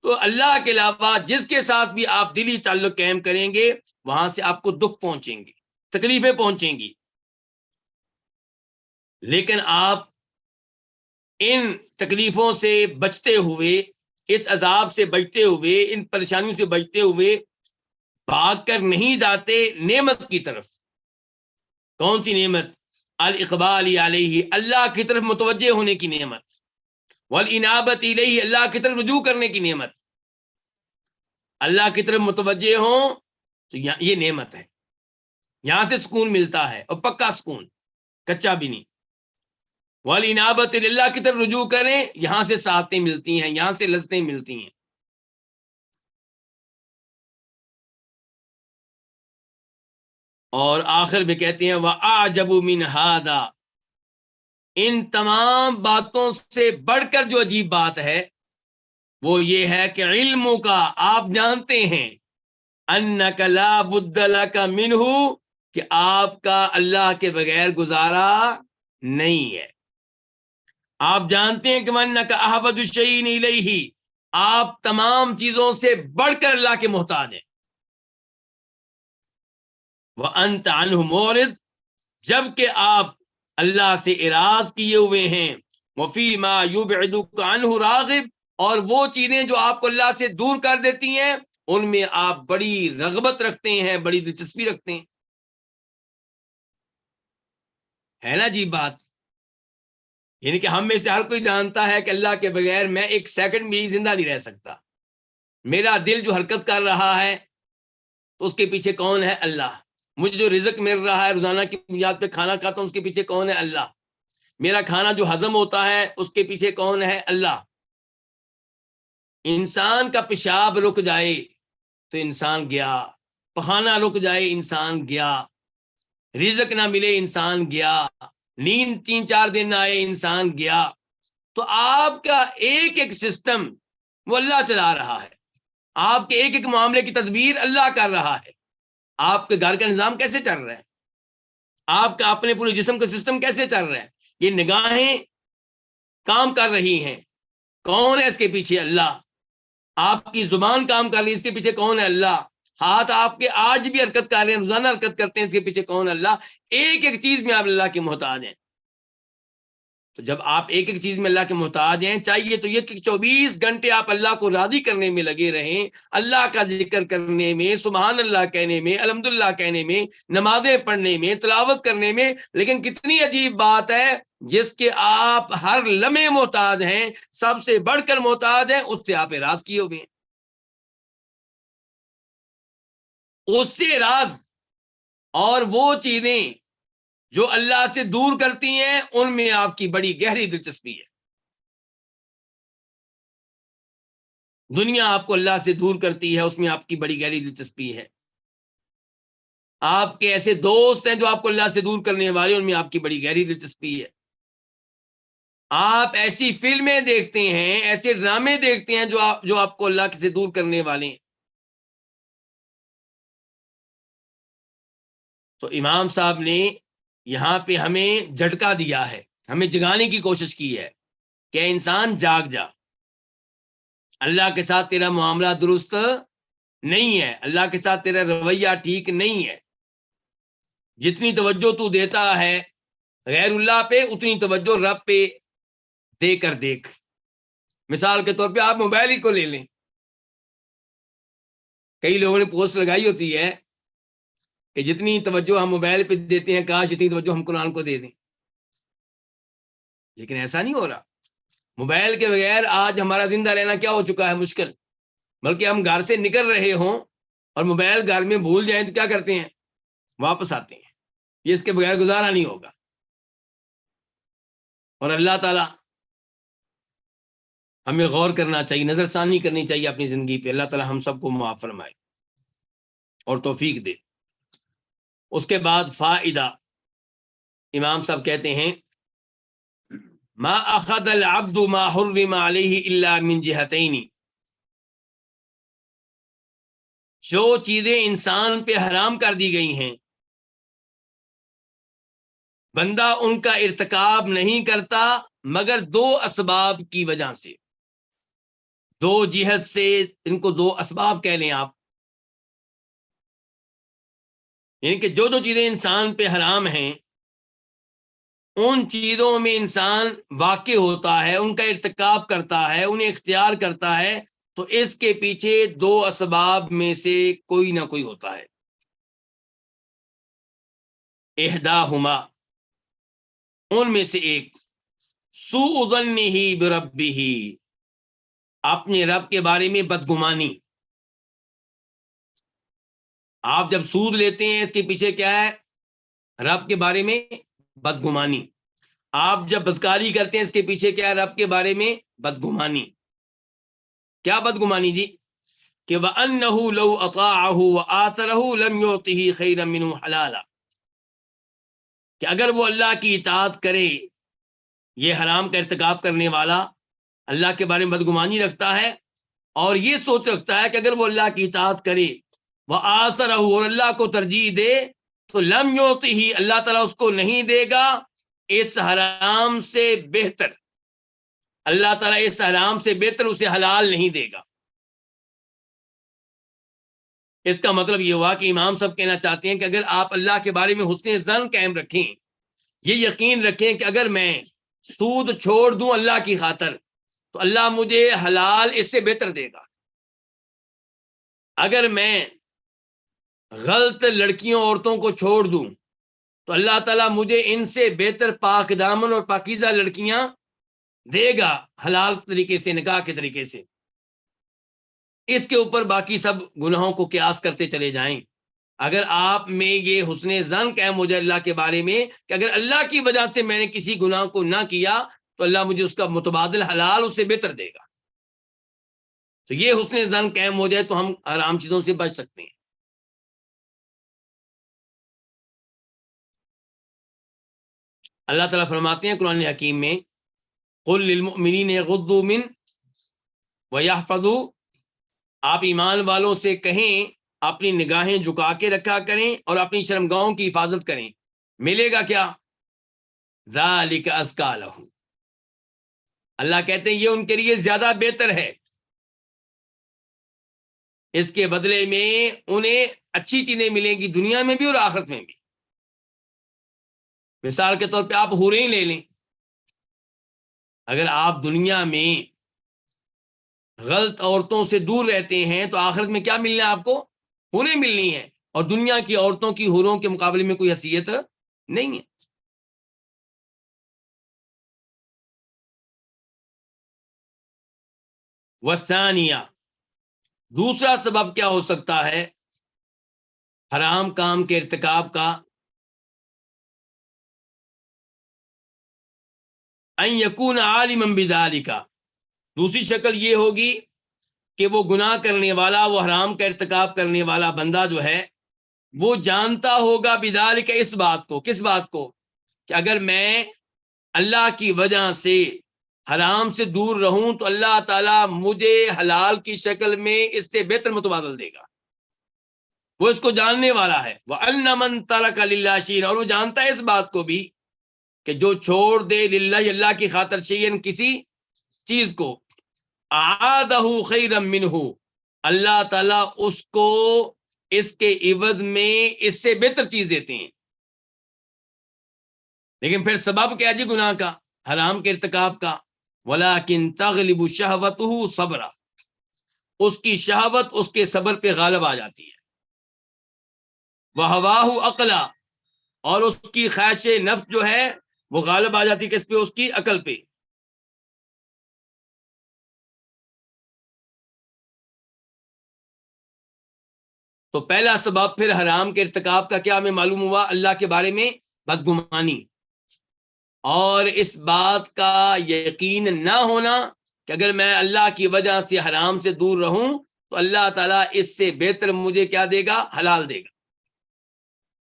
تو اللہ کے علاوہ جس کے ساتھ بھی آپ دلی تعلق قائم کریں گے، وہاں سے آپ کو دکھ پہنچیں گے، تکلیفیں پہنچیں گی. لیکن آپ ان تکلیفوں سے بچتے ہوئے، اس عذاب سے بچتے ہوئے، ان پریشانیوں سے بچتے ہوئے بھاگ کر نہیں جاتے نعمت کی طرف. کون سی نعمت؟ الاقبال علیہ، اللہ کی طرف متوجہ ہونے کی نعمت، والانابت الیہ، اللہ کی طرف رجوع کرنے کی نعمت. اللہ کی طرف متوجہ ہوں تو یہ نعمت ہے، یہاں سے سکون ملتا ہے، اور پکا سکون، کچا بھی نہیں. والانابت اللہ کی طرف رجوع کریں، یہاں سے سعادتیں ملتی ہیں، یہاں سے لذتیں ملتی ہیں. اور آخر میں کہتے ہیں وَأَعْجَبُ مِنْ هَذَا، ان تمام باتوں سے بڑھ کر جو عجیب بات ہے وہ یہ ہے کہ علم کا، آپ جانتے ہیں، اَنَّكَ لَا بُدَّ لَكَ مِنْهُ، کہ آپ کا اللہ کے بغیر گزارا نہیں ہے. آپ جانتے ہیں کہ وَأَنَّكَ أَحْوَجُ الشَّيْءِ إِلَيْهِ، آپ تمام چیزوں سے بڑھ کر اللہ کے محتاج ہیں. وَأَنْتَ عَنْهُ مُعْرِضٌ، جبکہ آپ اللہ سے اراض کیے ہوئے ہیں. وَفِي مَا يُبْعِدُكَ عَنْهُ رَاغِبٌ، اور وہ چیزیں جو آپ کو اللہ سے دور کر دیتی ہیں ان میں آپ بڑی رغبت رکھتے ہیں، بڑی دلچسپی رکھتے ہیں. ہے نا جی بات؟ یعنی کہ ہم میں سے ہر کوئی جانتا ہے کہ اللہ کے بغیر میں ایک سیکنڈ بھی زندہ نہیں رہ سکتا. میرا دل جو حرکت کر رہا ہے تو اس کے پیچھے کون ہے؟ اللہ. مجھے جو رزق مل رہا ہے روزانہ کی بنیاد پہ کھانا کھاتا ہوں اس کے پیچھے کون ہے؟ اللہ. میرا کھانا جو ہضم ہوتا ہے اس کے پیچھے کون ہے؟ اللہ. انسان کا پیشاب رک جائے تو انسان گیا، پخانا رک جائے انسان گیا، رزق نہ ملے انسان گیا، نیند 3-4 دن نہ آئے انسان گیا. تو آپ کا ایک ایک سسٹم وہ اللہ چلا رہا ہے، آپ کے ایک ایک معاملے کی تدبیر اللہ کر رہا ہے. آپ کے گھر کا نظام کیسے چل رہا ہے، آپ کا اپنے پورے جسم کا سسٹم کیسے چل رہا ہے، یہ نگاہیں کام کر رہی ہیں، کون ہے اس کے پیچھے؟ اللہ. آپ کی زبان کام کر رہی ہے، اس کے پیچھے کون ہے؟ اللہ. ہاتھ آپ کے آج بھی حرکت کر رہے ہیں، روزانہ حرکت کرتے ہیں، اس کے پیچھے کون ہے؟ اللہ. ایک ایک چیز میں آپ اللہ کے محتاج ہیں. تو جب آپ ایک ایک چیز میں اللہ کے محتاج ہیں، چاہیے تو یہ کہ 24 گھنٹے آپ اللہ کو راضی کرنے میں لگے رہیں، اللہ کا ذکر کرنے میں، سبحان اللہ کہنے میں، الحمدللہ کہنے میں، نمازیں پڑھنے میں، تلاوت کرنے میں. لیکن کتنی عجیب بات ہے، جس کے آپ ہر لمحے محتاج ہیں، سب سے بڑھ کر محتاج ہیں، اس سے آپ اعراض کیے ہوئے ہیں. اس سے اعراض. اور وہ چیزیں جو اللہ سے دور کرتی ہیں ان میں آپ کی بڑی گہری دلچسپی ہے. دنیا آپ کو اللہ سے دور کرتی ہے، اس میں آپ کی بڑی گہری دلچسپی ہے. آپ کے ایسے دوست ہیں جو آپ کو اللہ سے دور کرنے والے، ان میں آپ کی بڑی گہری دلچسپی ہے. آپ ایسی فلمیں دیکھتے ہیں، ایسے ڈرامے دیکھتے ہیں جو آپ کو اللہ سے دور کرنے والے ہیں. تو امام صاحب نے یہاں پہ ہمیں جھٹکا دیا ہے، ہمیں جگانے کی کوشش کی ہے کہ انسان جاگ جا، اللہ کے ساتھ تیرا معاملہ درست نہیں ہے، اللہ کے ساتھ تیرا رویہ ٹھیک نہیں ہے. جتنی توجہ تو دیتا ہے غیر اللہ پہ، اتنی توجہ رب پہ دے کر دیکھ. مثال کے طور پہ آپ موبائل ہی کو لے لیں. کئی لوگوں نے پوسٹ لگائی ہوتی ہے کہ جتنی توجہ ہم موبائل پہ دیتے ہیں کاش اتنی توجہ ہم قرآن کو دے دیں. لیکن ایسا نہیں ہو رہا. موبائل کے بغیر آج ہمارا زندہ رہنا کیا ہو چکا ہے؟ مشکل. بلکہ ہم گھر سے نکل رہے ہوں اور موبائل گھر میں بھول جائیں تو کیا کرتے ہیں؟ واپس آتے ہیں. یہ اس کے بغیر گزارا نہیں ہوگا. اور اللہ تعالیٰ ہمیں غور کرنا چاہیے، نظر ثانی کرنی چاہیے اپنی زندگی پہ. اللہ تعالیٰ ہم سب کو معاف فرمائے اور توفیق دے. اس کے بعد فائدہ امام صاحب کہتے ہیں ما اخذ العبد ما حرم علیہ الا من جہتین، جو چیزیں انسان پہ حرام کر دی گئی ہیں بندہ ان کا ارتکاب نہیں کرتا مگر 2 اسباب کی وجہ سے. 2 جہت سے، ان کو 2 اسباب کہہ لیں آپ. یعنی کہ جو چیزیں انسان پہ حرام ہیں ان چیزوں میں انسان واقع ہوتا ہے، ان کا ارتکاب کرتا ہے، انہیں اختیار کرتا ہے، تو اس کے پیچھے 2 اسباب میں سے کوئی نہ کوئی ہوتا ہے. احداہما، ان میں سے ایک، سوء ظنہ بربہ، اپنے رب کے بارے میں بدگمانی. آپ جب سود لیتے ہیں اس کے پیچھے کیا ہے؟ رب کے بارے میں بدگمانی. آپ جب بدکاری کرتے ہیں اس کے پیچھے کیا ہے؟ رب کے بارے میں بدگمانی. کیا بدگمانی جی؟ کہ وَأَنَّهُ لَوْ أَطَاعَهُ وَآثَرَهُ لَمْ يُعْطِهِ خَيْرًا مِّنْهُ حَلَالًا، کہ اگر وہ اللہ کی اطاعت کرے، یہ حرام کا ارتکاب کرنے والا اللہ کے بارے میں بدگمانی رکھتا ہے اور یہ سوچ رکھتا ہے کہ اگر وہ اللہ کی اطاعت کرے وَآثَرَهُ، اور اللہ کو ترجیح دے، تو لم يُعْطِهِ، اللہ تعالیٰ اس کو نہیں دے گا اس حرام سے بہتر، اللہ تعالیٰ اس حرام سے بہتر اسے حلال نہیں دے گا۔ اس کا مطلب یہ ہوا کہ امام صاحب کہنا چاہتے ہیں کہ اگر آپ اللہ کے بارے میں حسن ظن قائم رکھیں، یہ یقین رکھیں کہ اگر میں سود چھوڑ دوں اللہ کی خاطر تو اللہ مجھے حلال اس سے بہتر دے گا، اگر میں غلط لڑکیوں عورتوں کو چھوڑ دوں تو اللہ تعالیٰ مجھے ان سے بہتر پاک دامن اور پاکیزہ لڑکیاں دے گا حلال طریقے سے، نکاح کے طریقے سے۔ اس کے اوپر باقی سب گناہوں کو قیاس کرتے چلے جائیں۔ اگر آپ میں یہ حسن ظن قائم ہو جائے اللہ کے بارے میں کہ اگر اللہ کی وجہ سے میں نے کسی گناہ کو نہ کیا تو اللہ مجھے اس کا متبادل حلال اس سے بہتر دے گا، تو یہ حسن ظن قائم ہو جائے تو ہم حرام چیزوں سے بچ سکتے ہیں۔ اللہ تعالیٰ فرماتے ہیں قرآن حکیم میں، قُل لِّلْمُؤْمِنِينَ يَغُضُّوا مِن وَيَحْفَظُوا، آپ ایمان والوں سے کہیں اپنی نگاہیں جھکا کے رکھا کریں اور اپنی شرمگاہوں کی حفاظت کریں، ملے گا کیا؟ ذَلِكَ أَزْكَىٰ لَهُمْ، اللہ کہتے ہیں یہ ان کے لیے زیادہ بہتر ہے، اس کے بدلے میں انہیں اچھی چیزیں ملیں گی دنیا میں بھی اور آخرت میں بھی۔ مثال کے طور پہ آپ حوریں لے لیں، اگر آپ دنیا میں غلط عورتوں سے دور رہتے ہیں تو آخرت میں کیا ملنا ہے آپ کو؟ حوریں ملنی ہیں، اور دنیا کی عورتوں کی حوروں کے مقابلے میں کوئی حیثیت نہیں ہے۔ والثانیہ، دوسرا سبب کیا ہو سکتا ہے حرام کام کے ارتکاب کا؟ ان یکون عالما بذالک، دوسری شکل یہ ہوگی کہ وہ گناہ کرنے والا، وہ حرام کا ارتکاب کرنے والا بندہ جو ہے وہ جانتا ہوگا بذالک، اس بات کو، کس بات کو؟ کہ اگر میں اللہ کی وجہ سے حرام سے دور رہوں تو اللہ تعالیٰ مجھے حلال کی شکل میں اس سے بہتر متبادل دے گا، وہ اس کو جاننے والا ہے۔ وَأَنَّ مَن تَرَكَ لِلَّهِ شَيْئًا، اور وہ جانتا ہے اس بات کو بھی کہ جو چھوڑ دے للہ، اللہ کی خاطر، شیئن کسی چیز کو، اعادہ خیرا منہ، اللہ تعالیٰ اس کو اس کے عوض میں اس سے بہتر چیز دیتے ہیں۔ لیکن پھر سبب کیا جی گناہ کا، حرام کے ارتکاب کا؟ ولیکن تغلب شہوتہ صبرا، اس کی شہوت اس کے صبر پہ غالب آ جاتی ہے، وہواہ عقلا، اور اس کی خواہش نفس جو ہے وہ غالب آ جاتی ہے کس پہ؟ اس کی عقل پہ۔ تو پہلا سبب پھر حرام کے ارتکاب کا کیا ہمیں معلوم ہوا؟ اللہ کے بارے میں بدگمانی، اور اس بات کا یقین نہ ہونا کہ اگر میں اللہ کی وجہ سے حرام سے دور رہوں تو اللہ تعالیٰ اس سے بہتر مجھے کیا دے گا؟ حلال دے گا۔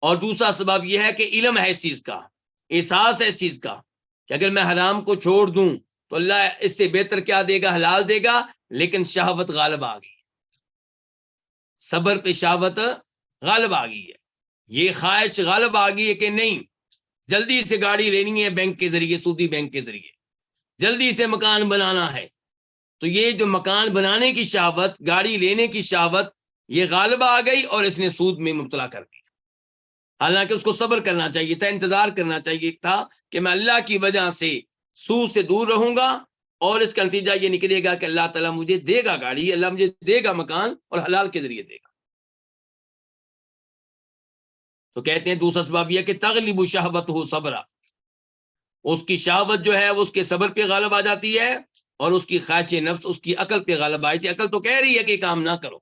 اور دوسرا سبب یہ ہے کہ علم ہے اس چیز کا، احساس ہے اس چیز کا کہ اگر میں حرام کو چھوڑ دوں تو اللہ اس سے بہتر کیا دے گا؟ حلال دے گا، لیکن شہوت غالب آ گئی، صبر پہ شہوت غالب آ گئی ہے، یہ خواہش غالب آ گئی ہے کہ نہیں جلدی سے گاڑی لینی ہے بینک کے ذریعے، سودی بینک کے ذریعے، جلدی سے مکان بنانا ہے، تو یہ جو مکان بنانے کی شہوت، گاڑی لینے کی شہوت، یہ غالب آ گئی اور اس نے سود میں مبتلا کر دیا۔ حالانکہ اس کو صبر کرنا چاہیے تھا، انتظار کرنا چاہیے تھا کہ میں اللہ کی وجہ سے سود سے دور رہوں گا اور اس کا نتیجہ یہ نکلے گا کہ اللہ تعالیٰ مجھے دے گا گاڑی، اللہ مجھے دے گا مکان، اور حلال کے ذریعے دے گا۔ تو کہتے ہیں دوسرا سبب یہ کہ تغلب شہوتہ صبرا، اس کی شہوت جو ہے وہ اس کے صبر پہ غالب آ جاتی ہے، اور اس کی خواہش نفس اس کی عقل پہ غالب آئی تھی۔ عقل تو کہہ رہی ہے کہ کام نہ کرو،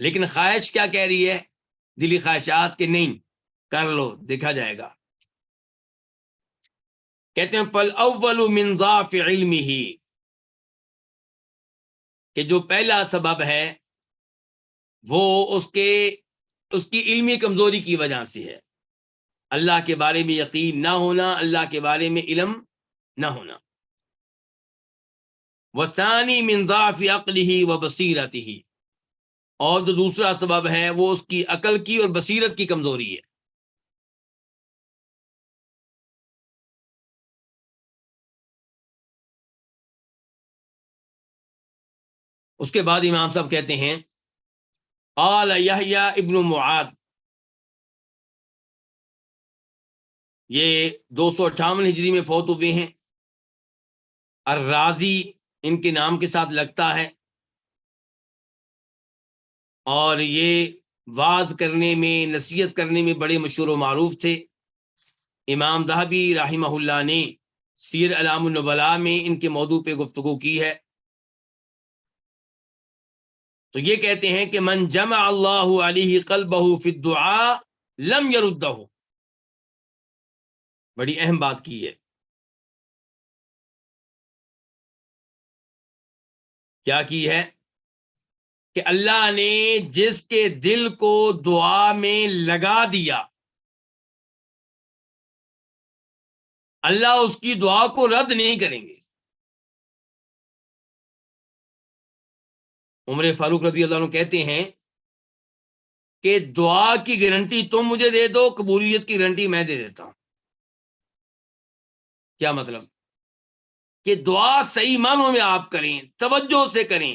لیکن خواہش کیا کہہ رہی ہے؟ دلی خواہشات کہ نہیں کر لو، دیکھا جائے گا۔ کہتے ہیں فَالْأَوَّلُ مِنْ ضَعْفِ عِلْمِهِ، کہ جو پہلا سبب ہے وہ اس کی علمی کمزوری کی وجہ سے ہے، اللہ کے بارے میں یقین نہ ہونا، اللہ کے بارے میں علم نہ ہونا۔ وَثَانِي مِنْ ضَعْفِ عَقْلِهِ وَبَصِيرَتِهِ، اور جو دوسرا سبب ہے وہ اس کی عقل کی اور بصیرت کی کمزوری ہے۔ اس کے بعد امام صاحب کہتے ہیں قال یحییٰ ابن معاذ، یہ 258 ہجری میں فوت ہوئے ہیں، الرازی ان کے نام کے ساتھ لگتا ہے، اور یہ واز کرنے میں، نصیحت کرنے میں بڑے مشہور و معروف تھے۔ امام ذہبی رحمہ اللہ نے سیر اعلام النبلاء میں ان کے موضوع پہ گفتگو کی ہے۔ تو یہ کہتے ہیں کہ من جمع اللہ علیہ قلبہ فی الدعاء لم یردہ، بڑی اہم بات کی ہے۔ کیا کی ہے؟ کہ اللہ نے جس کے دل کو دعا میں لگا دیا، اللہ اس کی دعا کو رد نہیں کریں گے۔ عمر فاروق رضی اللہ عنہ کہتے ہیں کہ دعا کی گارنٹی تم مجھے دے دو، قبولیت کی گارنٹی میں دے دیتا ہوں۔ کیا مطلب؟ کہ دعا صحیح معنوں میں آپ کریں، توجہ سے کریں،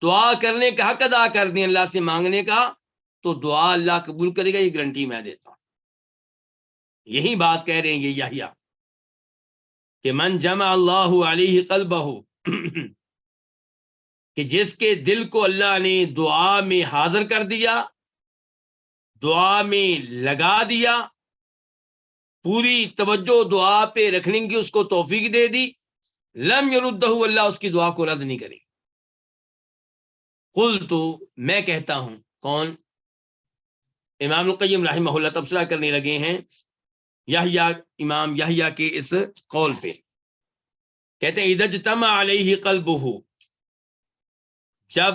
دعا کرنے کا حق ادا کر دیں، اللہ سے مانگنے کا، تو دعا اللہ قبول کرے گا، یہ گارنٹی میں دیتا ہوں۔ یہی بات کہہ رہے ہیں یہ یحییٰ کہ من جمع اللہ علیہ قلبہ، کہ جس کے دل کو اللہ نے دعا میں حاضر کر دیا، دعا میں لگا دیا، پوری توجہ دعا پہ رکھنے کی اس کو توفیق دے دی، لم یردہ، اللہ اس کی دعا کو رد نہیں کرے۔ قلت، میں کہتا ہوں، کون؟ امام القیم رحمہ اللہ تبصرہ کرنے لگے ہیں یحییٰ، امام یحییٰ کے اس قول پہ، کہتے ہیں اذا اجتمع علیہ قلبہ، جب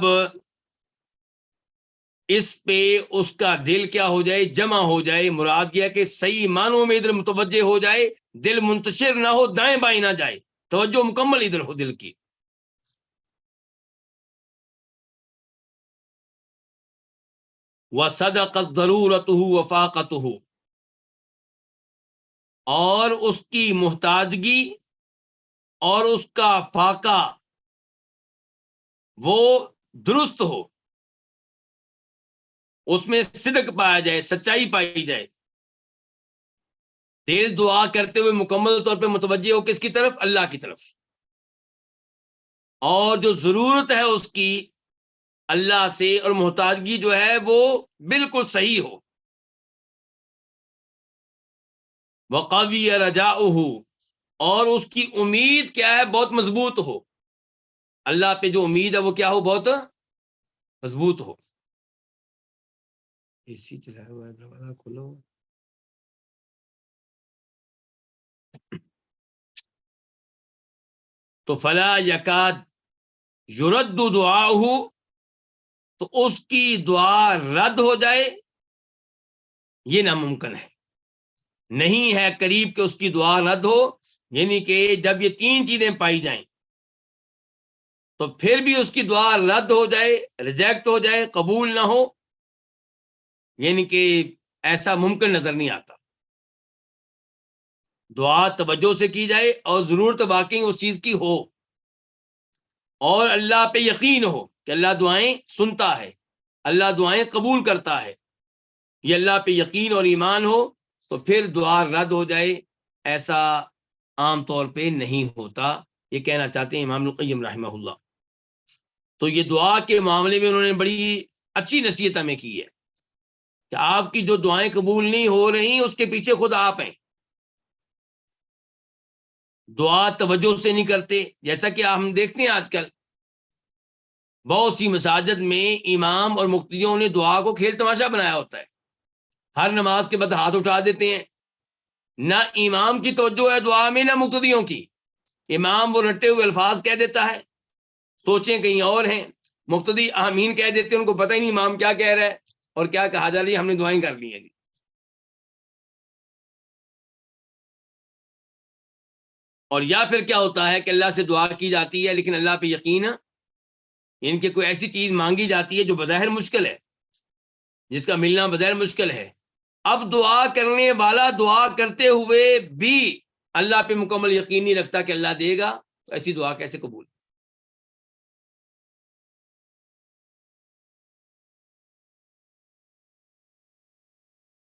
اس پہ اس کا دل کیا ہو جائے، جمع ہو جائے، مراد یہ کہ صحیح معنوں میں ادھر متوجہ ہو جائے، دل منتشر نہ ہو، دائیں بائیں نہ جائے، توجہ مکمل ادھر ہو دل کی۔ وَصَدَقَتْ ضَرُورَتُهُ وَفَاقَتُهُ، اور اس کی محتاجگی اور اس کا فاقہ وہ درست ہو، اس میں صدق پایا جائے، سچائی پائی جائے، دل دعا کرتے ہوئے مکمل طور پہ متوجہ ہو کس کی طرف؟ اللہ کی طرف، اور جو ضرورت ہے اس کی اللہ سے، اور محتاجگی جو ہے وہ بالکل صحیح ہو۔ وَقَوِيَ رَجَاؤُهُ، اور اس کی امید کیا ہے؟ بہت مضبوط ہو، اللہ پہ جو امید ہے وہ کیا ہو؟ بہت مضبوط ہو۔ اسی چلا ہوا ہے، دروازہ کھولو۔ تو فلا یکاد یرد دعاؤہ، تو اس کی دعا رد ہو جائے یہ ناممکن ہے، نہیں ہے قریب کہ اس کی دعا رد ہو، یعنی کہ جب یہ تین چیزیں پائی جائیں تو پھر بھی اس کی دعا رد ہو جائے، ریجیکٹ ہو جائے، قبول نہ ہو، یعنی کہ ایسا ممکن نظر نہیں آتا۔ دعا توجہ سے کی جائے اور ضرورت واقعی اس چیز کی ہو، اور اللہ پہ یقین ہو کہ اللہ دعائیں سنتا ہے، اللہ دعائیں قبول کرتا ہے، یہ اللہ پہ یقین اور ایمان ہو، تو پھر دعا رد ہو جائے، ایسا عام طور پہ نہیں ہوتا۔ یہ کہنا چاہتے ہیں امام القیم رحمہ اللہ۔ تو یہ دعا کے معاملے میں انہوں نے بڑی اچھی نصیحت ہمیں کی ہے کہ آپ کی جو دعائیں قبول نہیں ہو رہی اس کے پیچھے خود آپ ہیں، دعا توجہ سے نہیں کرتے، جیسا کہ ہم دیکھتے ہیں آج کل بہت سی مساجد میں امام اور مقتدیوں نے دعا کو کھیل تماشا بنایا ہوتا ہے، ہر نماز کے بعد ہاتھ اٹھا دیتے ہیں، نہ امام کی توجہ ہے دعا میں نہ مقتدیوں کی، امام وہ رٹے ہوئے الفاظ کہہ دیتا ہے، سوچیں کہیں اور ہیں، مقتدی آمین کہہ دیتے ہیں، ان کو پتہ ہی نہیں امام کیا کہہ رہا ہے اور کیا کہا جا رہی ہے، ہم نے دعائیں کر لی ہیں۔ اور یا پھر کیا ہوتا ہے کہ اللہ سے دعا کی جاتی ہے لیکن اللہ پہ یقین، ان کے کوئی ایسی چیز مانگی جاتی ہے جو بظاہر مشکل ہے، جس کا ملنا بظاہر مشکل ہے، اب دعا کرنے والا دعا کرتے ہوئے بھی اللہ پہ مکمل یقین نہیں رکھتا کہ اللہ دے گا، تو ایسی دعا کیسے قبول؟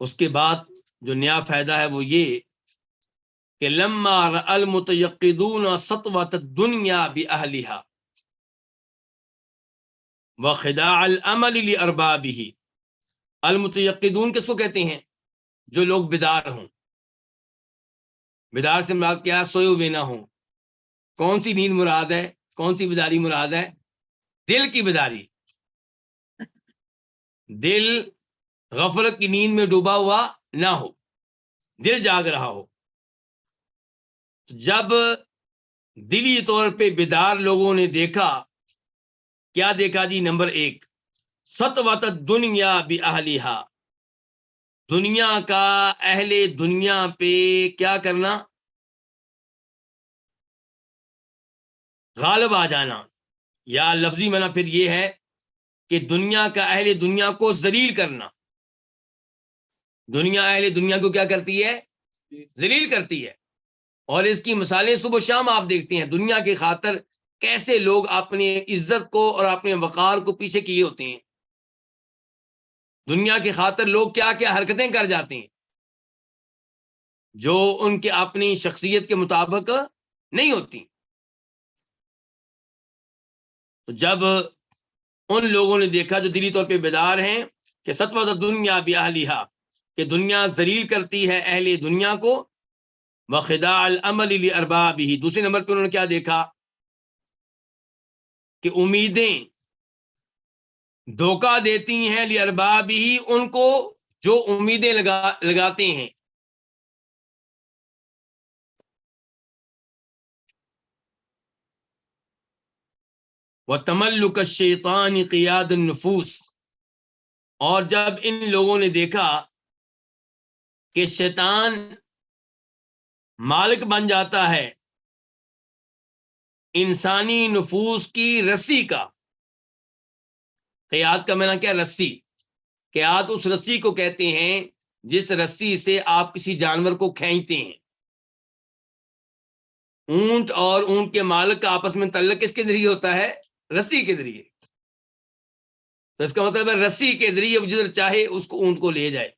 اس کے بعد جو نیا فائدہ ہے وہ یہ کہ لما رأى المتيقظون سطوة الدنيا بأهلها وخداع العمل لأربابه. المتيقظون کس کو کہتے ہیں؟ جو لوگ بیدار ہوں. بیدار سے مراد کیا؟ سوئے ہوئے نہ ہوں. کون سی نیند مراد ہے؟ کون سی بیداری مراد ہے؟ دل کی بیداری. دل غفلت کی نیند میں ڈوبا ہوا نہ ہو، دل جاگ رہا ہو. جب دلی طور پہ بیدار لوگوں نے دیکھا، کیا دیکھا جی؟ نمبر 1، سطوۃ الدنیا بأہلہا، دنیا کا اہل دنیا پہ کیا کرنا؟ غالب آ جانا. یا لفظی معنی پھر یہ ہے کہ دنیا کا اہل دنیا کو ذلیل کرنا. دنیا اہل دنیا کو کیا کرتی ہے؟ ذلیل کرتی ہے. اور اس کی مثالیں صبح و شام آپ دیکھتے ہیں. دنیا کی خاطر کیسے لوگ اپنی عزت کو اور اپنے وقار کو پیچھے کیے ہوتے ہیں. دنیا کی خاطر لوگ کیا کیا حرکتیں کر جاتے ہیں جو ان کے اپنی شخصیت کے مطابق نہیں ہوتی. تو جب ان لوگوں نے دیکھا جو دلی طور پہ بیدار ہیں کہ سطوۃ دنیا بأہلہا، کہ دنیا ذلیل کرتی ہے اہل دنیا کو، وخداع العمل لاربابہ. دوسرے نمبر پہ انہوں نے کیا دیکھا؟ کہ امیدیں دھوکہ دیتی ہیں لاربابہ، ان کو جو امیدیں لگاتے ہیں. وتملک الشیطان قیاد النفوس، اور جب ان لوگوں نے دیکھا کہ شیطان مالک بن جاتا ہے انسانی نفوس کی رسی کا. قیاد کا معنی کیا؟ رسی. قیاد اس رسی کو کہتے ہیں جس رسی سے آپ کسی جانور کو کھینچتے ہیں. اونٹ اور اونٹ کے مالک کا آپس میں تعلق کس کے ذریعے ہوتا ہے؟ رسی کے ذریعے. تو اس کا مطلب ہے رسی کے ذریعے وہ جدھر چاہے اس کو اونٹ کو لے جائے.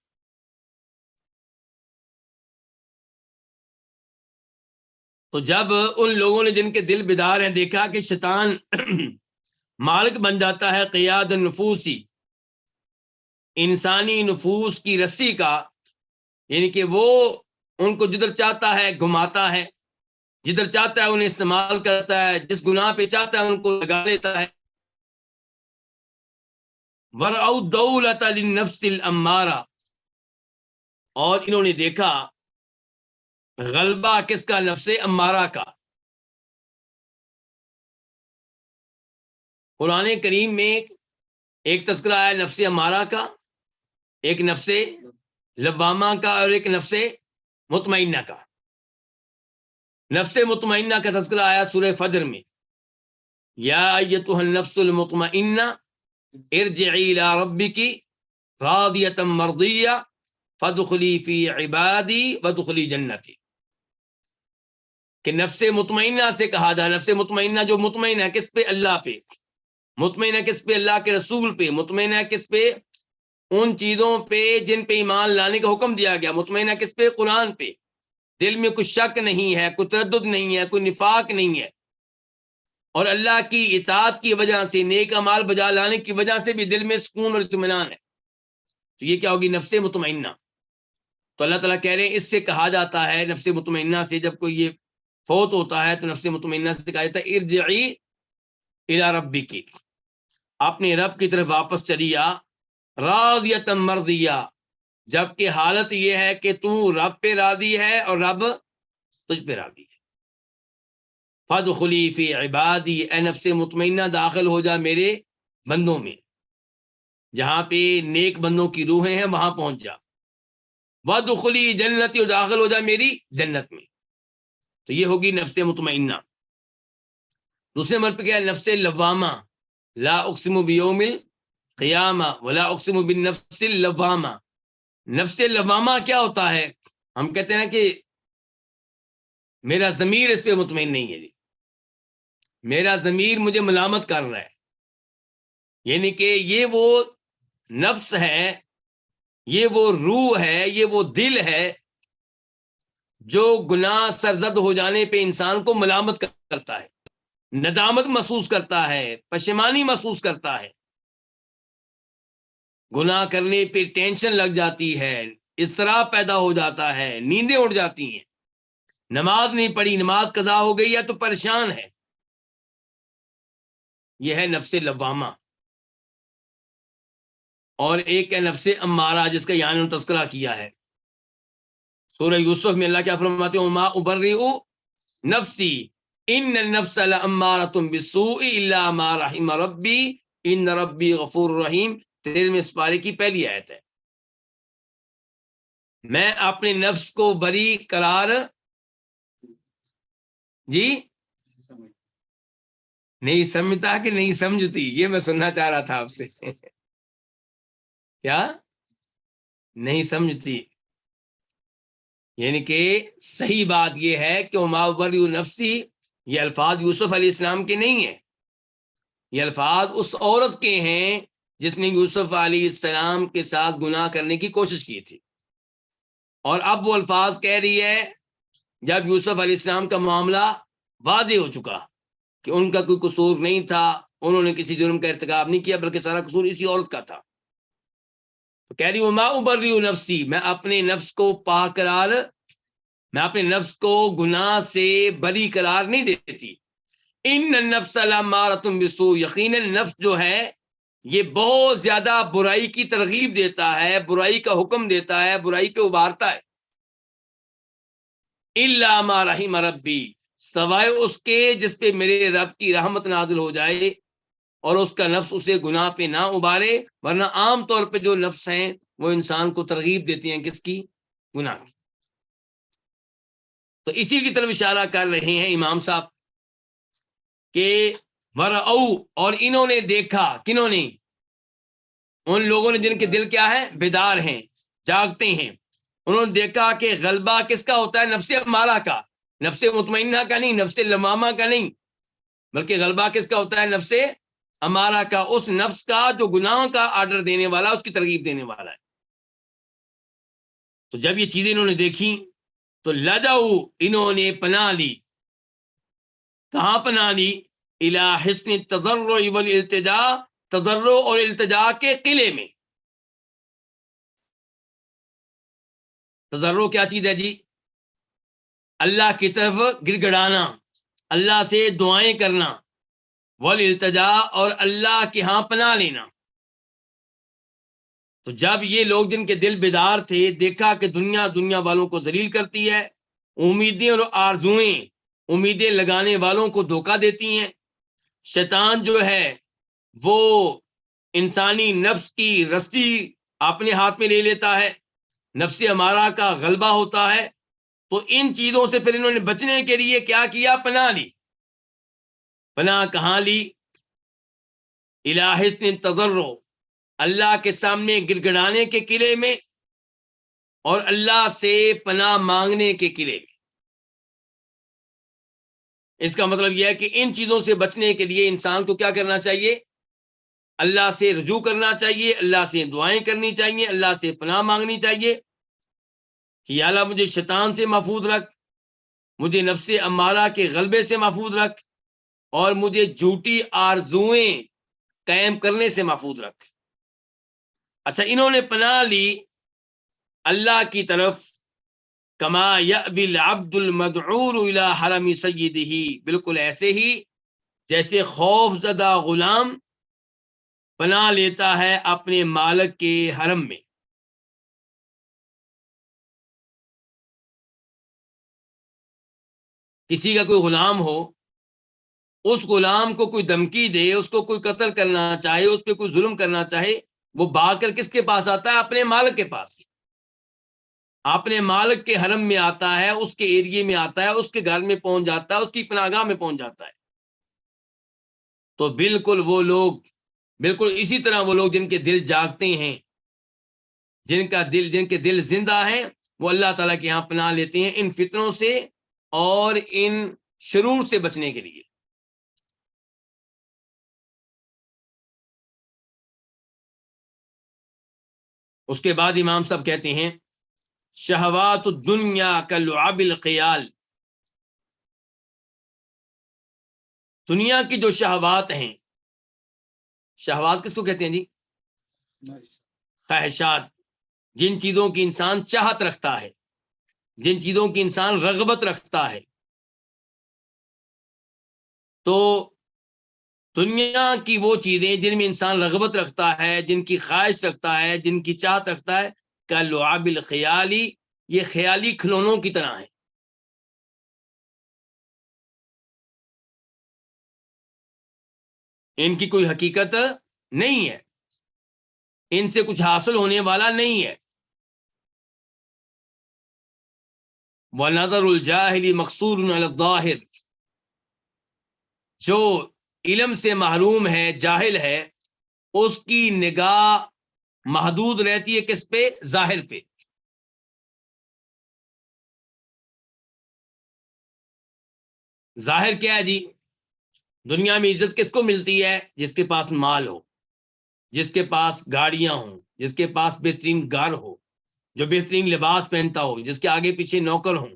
تو جب ان لوگوں نے جن کے دل بیدار ہیں دیکھا کہ شیطان مالک بن جاتا ہے قیاد النفوسی، انسانی نفوس کی رسی کا، یعنی کہ وہ ان کو جدھر چاہتا ہے گھماتا ہے، جدھر چاہتا ہے انہیں استعمال کرتا ہے، جس گناہ پہ چاہتا ہے ان کو لگا لیتا ہے. ورأوا الدولة للنفس الامارہ، اور انہوں نے دیکھا غلبہ کس کا؟ نفس امارہ کا. قرآن کریم میں ایک تذکرہ آیا نفس امارہ کا، ایک نفس لوامہ کا، اور ایک نفس مطمئنہ کا. نفس مطمئنہ کا تذکرہ آیا سورہ فجر میں، یا ایتھا النفس المطمئنہ ارجعی الی ربک راضیۃ مرضیہ فادخلی فی عبادی وادخلی جنتی. کہ نفس مطمئنہ سے کہا جا، نفس مطمئنہ جو مطمئن ہے کس پہ؟ اللہ پہ. مطمئن ہے کس پہ؟ اللہ کے رسول پہ. مطمئن ہے کس پہ؟ ان چیزوں پہ جن پہ ایمان لانے کا حکم دیا گیا. مطمئن ہے کس پہ؟ قرآن پہ. دل میں کوئی شک نہیں ہے، کوئی تردد نہیں ہے، کوئی نفاق نہیں ہے، اور اللہ کی اطاعت کی وجہ سے، نیک اعمال بجا لانے کی وجہ سے بھی دل میں سکون اور اطمینان ہے. تو یہ کیا ہوگی؟ نفس مطمئنہ. تو اللہ تعالیٰ کہہ رہے ہیں اس سے کہا جاتا ہے، نفس مطمئنہ سے جب کوئی یہ فوت ہوتا ہے تو نفس مطمئنہ سے کہا جاتا ہے ارجعی الی ربک، اپنے رب کی طرف واپس چلی آ، راضیۃ مرضیہ، جبکہ حالت یہ ہے کہ تو رب پہ راضی ہے اور رب تجھ پہ راضی ہے. فادخلی فی عبادی، اے نفس مطمئنہ داخل ہو جا میرے بندوں میں، جہاں پہ نیک بندوں کی روحیں ہیں وہاں پہنچ جا. وادخلی جنتی، اور داخل ہو جا میری جنت میں. تو یہ ہوگی نفس مطمئنہ. دوسرے نمبر پہ کیا ہے؟ نفس لوامہ. لا اقسم بیوم القیامہ ولا اقسم بالنفس اللوامہ. نفس لوامہ کیا ہوتا ہے؟ ہم کہتے ہیں کہ میرا ضمیر اس پہ مطمئن نہیں ہے جی، میرا ضمیر مجھے ملامت کر رہا ہے. یعنی کہ یہ وہ نفس ہے یہ وہ روح ہے، یہ وہ دل ہے جو گناہ سرزد ہو جانے پہ انسان کو ملامت کرتا ہے، ندامت محسوس کرتا ہے، پشیمانی محسوس کرتا ہے، گناہ کرنے پہ ٹینشن لگ جاتی ہے، اضطراب پیدا ہو جاتا ہے، نیندیں اڑ جاتی ہیں، نماز نہیں پڑھی، نماز قضا ہو گئی یا تو پریشان ہے. یہ ہے نفس لوامہ. اور ایک ہے نفس امارہ جس کا یعنی تذکرہ کیا ہے سورہ یوسف میں. اللہ کیا فرماتے ہیں؟ ما ابرئ نفسی ان النفس لامارۃ بالسوء الا ما رحم ربی ان ربی غفور رحیم. 13ویں سپارے کی پہلی آیت ہے. میں اپنے نفس کو بری قرار جی نہیں سمجھتا کہ نہیں سمجھتی، یہ میں سننا چاہ رہا تھا آپ سے. کیا نہیں سمجھتی؟ یعنی کہ صحیح بات یہ ہے کہ وما ابرئ نفسی، یہ الفاظ یوسف علیہ السلام کے نہیں ہیں، یہ الفاظ اس عورت کے ہیں جس نے یوسف علیہ السلام کے ساتھ گناہ کرنے کی کوشش کی تھی. اور اب وہ الفاظ کہہ رہی ہے جب یوسف علیہ السلام کا معاملہ واضح ہو چکا کہ ان کا کوئی قصور نہیں تھا، انہوں نے کسی جرم کا ارتکاب نہیں کیا، بلکہ سارا قصور اسی عورت کا تھا. تو کہہ رہی وما ابرئ نفسی، میں اپنے نفس کو پاک قرار، میں اپنے نفس کو گناہ سے بری قرار نہیں دیتی. ان النفس لامارۃ بالسوء، یقیناً نفس جو ہے یہ بہت زیادہ برائی کی ترغیب دیتا ہے، برائی کا حکم دیتا ہے، برائی پہ ابھارتا ہے. الا ما رحم ربی، سوائے اس کے جس پہ میرے رب کی رحمت نازل ہو جائے اور اس کا نفس اسے گناہ پہ نہ ابھارے. ورنہ عام طور پہ جو نفس ہیں وہ انسان کو ترغیب دیتی ہیں کس کی؟ گناہ کی. تو اسی کی طرف اشارہ کر رہے ہیں امام صاحب کہ ورعو، اور انہوں نے دیکھا، کنہوں نے؟ ان لوگوں نے جن کے دل کیا ہے؟ بیدار ہیں، جاگتے ہیں. انہوں نے دیکھا کہ غلبہ کس کا ہوتا ہے؟ نفس امارہ کا، نفس مطمئنہ کا نہیں، نفس لوامہ کا نہیں، بلکہ غلبہ کس کا ہوتا ہے؟ نفس امارہ کا، اس نفس کا جو گناہ کا آرڈر دینے والا، اس کی ترغیب دینے والا ہے. تو جب یہ چیزیں انہوں نے دیکھی تو لجاؤ، انہوں نے پناہ لی. کہاں پناہ لی؟ الی حصن التضرع والالتجاء، تضرع اور التجاء کے قلعے میں. تضرع کیا چیز ہے جی؟ اللہ کی طرف گڑ گڑانا، اللہ سے دعائیں کرنا، والالتجاء اور اللہ کے ہاں پناہ لینا. تو جب یہ لوگ جن کے دل بیدار تھے دیکھا کہ دنیا والوں کو ذلیل کرتی ہے، امیدیں اور آرزوئیں امیدیں لگانے والوں کو دھوکہ دیتی ہیں، شیطان جو ہے وہ انسانی نفس کی رسی اپنے ہاتھ میں لے لیتا ہے، نفس امارہ کا غلبہ ہوتا ہے. تو ان چیزوں سے پھر انہوں نے بچنے کے لیے کیا کیا؟ پناہ لی. پناہ کہاں لی؟ الی حصن التضرع، اللہ کے سامنے گڑ گڑانے کے قلعے میں، اور اللہ سے پناہ مانگنے کے قلعے میں. اس کا مطلب یہ ہے کہ ان چیزوں سے بچنے کے لیے انسان کو کیا کرنا چاہیے؟ اللہ سے رجوع کرنا چاہیے، اللہ سے دعائیں کرنی چاہیے، اللہ سے پناہ مانگنی چاہیے کہ یا اللہ مجھے شیطان سے محفوظ رکھ، مجھے نفس امارہ کے غلبے سے محفوظ رکھ، اور مجھے جھوٹی آرزوئیں قائم کرنے سے محفوظ رکھ. اچھا، انہوں نے پناہ لی اللہ کی طرف، کما یأبی العبد المدعور الی حرم سیدہ، بالکل ایسے ہی جیسے خوف زدہ غلام پناہ لیتا ہے اپنے مالک کے حرم میں. کسی کا کوئی غلام ہو، اس غلام کو کوئی دھمکی دے، اس کو کوئی قتل کرنا چاہے، اس پہ کوئی ظلم کرنا چاہے، وہ بھاگ کر کس کے پاس آتا ہے؟ اپنے مالک کے پاس، اپنے مالک کے حرم میں آتا ہے، اس کے ایریے میں آتا ہے، اس کے گھر میں پہنچ جاتا ہے، اس کی پناہگاہ میں پہنچ جاتا ہے. تو بالکل وہ لوگ، بالکل اسی طرح وہ لوگ جن کے دل جاگتے ہیں، جن کے دل زندہ ہیں، وہ اللہ تعالیٰ کے یہاں پناہ لیتے ہیں ان فتنوں سے اور ان شرور سے بچنے کے لیے. اس کے بعد امام صاحب کہتے ہیں شہوات الدنیا کلعب الخیال، دنیا کی جو شہوات ہیں، شہوات کس کو کہتے ہیں جی؟ خواہشات، جن چیزوں کی انسان چاہت رکھتا ہے، جن چیزوں کی انسان رغبت رکھتا ہے، تو دنیا کی وہ چیزیں جن میں انسان رغبت رکھتا ہے، جن کی خواہش رکھتا ہے، جن کی چاہت رکھتا ہے، کلعب الخیالی، یہ خیالی کھلونوں کی طرح ہے۔ ان کی کوئی حقیقت نہیں ہے، ان سے کچھ حاصل ہونے والا نہیں ہے۔ وَنَظَرُ الْجَاهِلِ مَقْصُورٌ عَلَى الظَّاهِرِ، جو علم سے محروم ہے، جاہل ہے، اس کی نگاہ محدود رہتی ہے کس پہ؟ ظاہر پہ۔ ظاہر کیا ہے جی؟ دنیا میں عزت کس کو ملتی ہے؟ جس کے پاس مال ہو، جس کے پاس گاڑیاں ہوں، جس کے پاس بہترین گھر ہو، جو بہترین لباس پہنتا ہو، جس کے آگے پیچھے نوکر ہوں،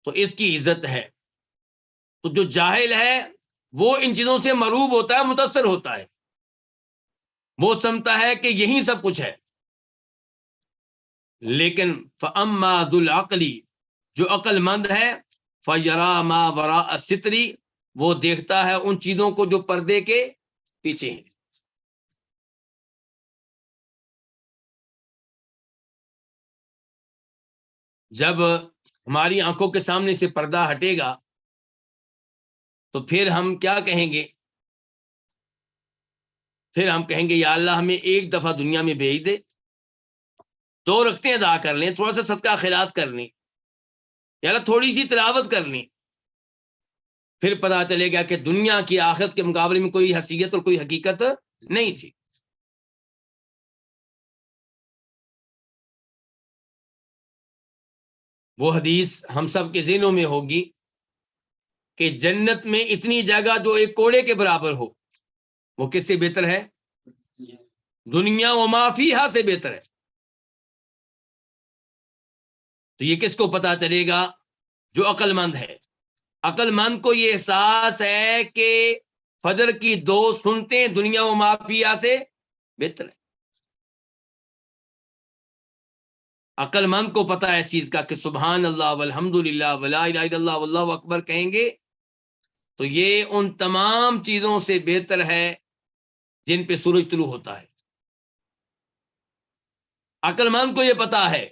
تو اس کی عزت ہے۔ تو جو جاہل ہے وہ ان چیزوں سے مروب ہوتا ہے، متاثر ہوتا ہے، وہ سمجھتا ہے کہ یہی سب کچھ ہے۔ لیکن فَأَمَّا ذُو الْعَقْلِ، جو عقل مند ہے، فَيَرَى مَا وَرَاءَ السِّتْرِ، وہ دیکھتا ہے ان چیزوں کو جو پردے کے پیچھے ہیں۔ جب ہماری آنکھوں کے سامنے سے پردہ ہٹے گا تو پھر ہم کیا کہیں گے؟ پھر ہم کہیں گے یا اللہ ہمیں ایک دفعہ دنیا میں بھیج دے، 2 رکعتیں ادا کر لیں، تھوڑا سا صدقہ خیرات کر لیں، یا اللہ تھوڑی سی تلاوت کر لیں، پھر پتہ چلے گا کہ دنیا کی آخرت کے مقابلے میں کوئی حیثیت اور کوئی حقیقت نہیں تھی۔ وہ حدیث ہم سب کے ذہنوں میں ہوگی کہ جنت میں اتنی جگہ جو ایک کوڑے کے برابر ہو، وہ کس سے بہتر ہے؟ دنیا و ما فیہا سے بہتر ہے۔ تو یہ کس کو پتا چلے گا؟ جو عقل مند ہے۔ عقل مند کو یہ احساس ہے کہ فجر کی 2 سنتیں دنیا و ما فیہا سے بہتر ہے۔ عقل مند کو پتا ہے اس چیز کا کہ سبحان اللہ والحمد للہ ولا الہ الا اللہ واللہ اکبر کہیں گے تو یہ ان تمام چیزوں سے بہتر ہے جن پہ سورج طلوع ہوتا ہے۔ عقل مند کو یہ پتا ہے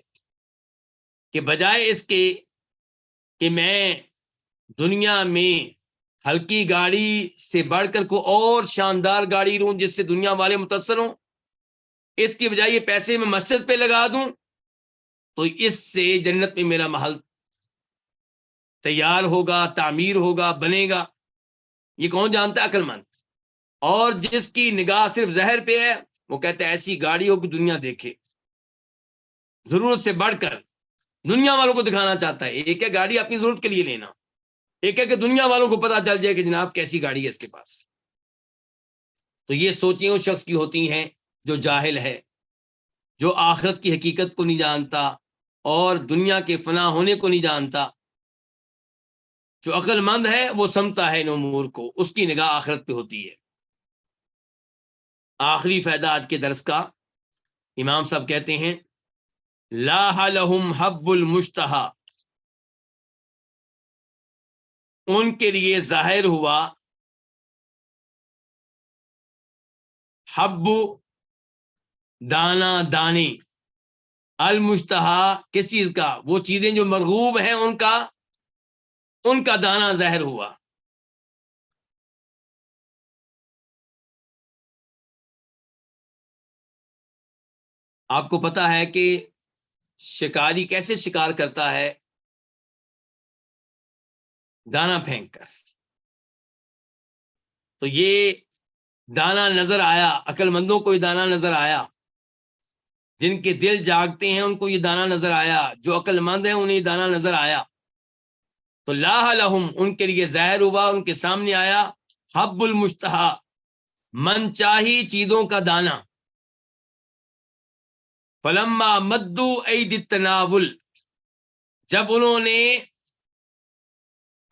کہ بجائے اس کے کہ میں دنیا میں ہلکی گاڑی سے بڑھ کر کو اور شاندار گاڑی لوں جس سے دنیا والے متاثر ہوں، اس کی بجائے یہ پیسے میں مسجد پہ لگا دوں تو اس سے جنت میں میرا محل تیار ہوگا، تعمیر ہوگا، بنے گا۔ یہ کون جانتا ہے؟ عقل مند۔ اور جس کی نگاہ صرف ظاہر پہ ہے وہ کہتا ہے ایسی گاڑی ہو کہ دنیا دیکھے، ضرورت سے بڑھ کر دنیا والوں کو دکھانا چاہتا ہے۔ ایک ہے گاڑی اپنی ضرورت کے لیے لینا، ایک ہے کہ دنیا والوں کو پتا چل جائے کہ جناب کیسی گاڑی ہے اس کے پاس۔ تو یہ سوچیں اس شخص کی ہوتی ہیں جو جاہل ہے، جو آخرت کی حقیقت کو نہیں جانتا اور دنیا کے فنا ہونے کو نہیں جانتا۔ جو عقل مند ہے وہ سمجھتا ہے ان امور کو، اس کی نگاہ آخرت پہ ہوتی ہے۔ آخری فائدہ آج کے درس کا، امام صاحب کہتے ہیں لاح لہم حب المشتہا، ان کے لیے ظاہر ہوا حب دانا دانی، المشتہا کس چیز کا؟ وہ چیزیں جو مرغوب ہیں ان کا دانا ظاہر ہوا۔ آپ کو پتا ہے کہ شکاری کیسے شکار کرتا ہے؟ دانا پھینک کر۔ تو یہ دانا نظر آیا، عقل مندوں کو یہ دانا نظر آیا، جن کے دل جاگتے ہیں ان کو یہ دانا نظر آیا، جو عقل مند ہیں انہیں یہ دانا نظر آیا۔ تو لاح لہم، ان کے لیے ظاہر ہوا، ان کے سامنے آیا حب المشتہا، من چاہی چیزوں کا دانا۔ فلما مدو عید التناول، جب انہوں نے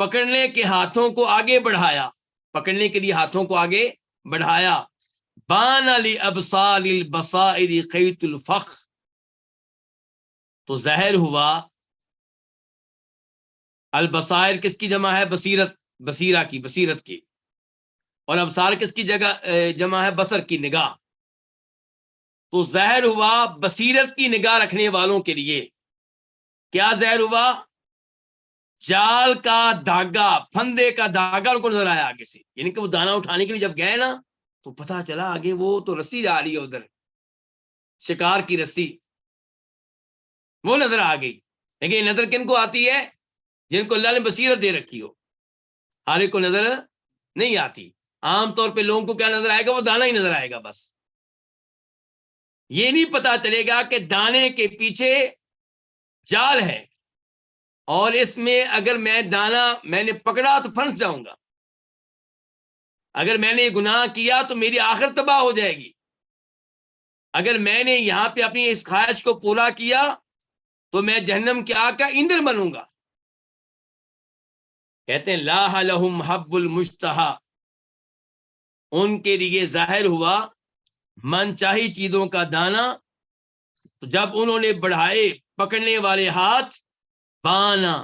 پکڑنے کے ہاتھوں کو آگے بڑھایا، پکڑنے کے لیے ہاتھوں کو آگے بڑھایا، بان لابصار البصائر خیط الفخ، تو ظاہر ہوا، البصائر کس کی جمع ہے؟ بصیرت، بصیرہ کی، بصیرت کی، اور ابصار کس کی جگہ جمع ہے؟ بصر کی، نگاہ۔ تو ظاہر ہوا بصیرت کی نگاہ رکھنے والوں کے لیے، کیا ظاہر ہوا؟ جال کا دھاگا، پھندے کا دھاگا ان کو نظر آیا آگے سے، یعنی کہ وہ دانا اٹھانے کے لیے جب گئے نا تو پتا چلا آگے وہ تو رسی جا رہی ہے، ادھر شکار کی رسی وہ نظر آ گئی۔ لیکن یہ نظر کن کو آتی ہے؟ جن کو اللہ نے بصیرت دے رکھی ہو، ہر ایک کو نظر نہیں آتی۔ عام طور پہ لوگوں کو کیا نظر آئے گا؟ وہ دانا ہی نظر آئے گا، بس یہ نہیں پتا چلے گا کہ دانے کے پیچھے جال ہے، اور اس میں اگر میں دانا میں نے پکڑا تو پھنس جاؤں گا، اگر میں نے گناہ کیا تو میری آخر تباہ ہو جائے گی، اگر میں نے یہاں پہ اپنی اس خواہش کو پورا کیا تو میں جہنم کی آگ کا ایندھن بنوں گا۔ کہتے ہیں لاح لہم حب المشتہا، ان کے لیے ظاہر ہوا من چاہی چیزوں کا دانا، تو جب انہوں نے بڑھائے پکڑنے والے ہاتھ، بانا،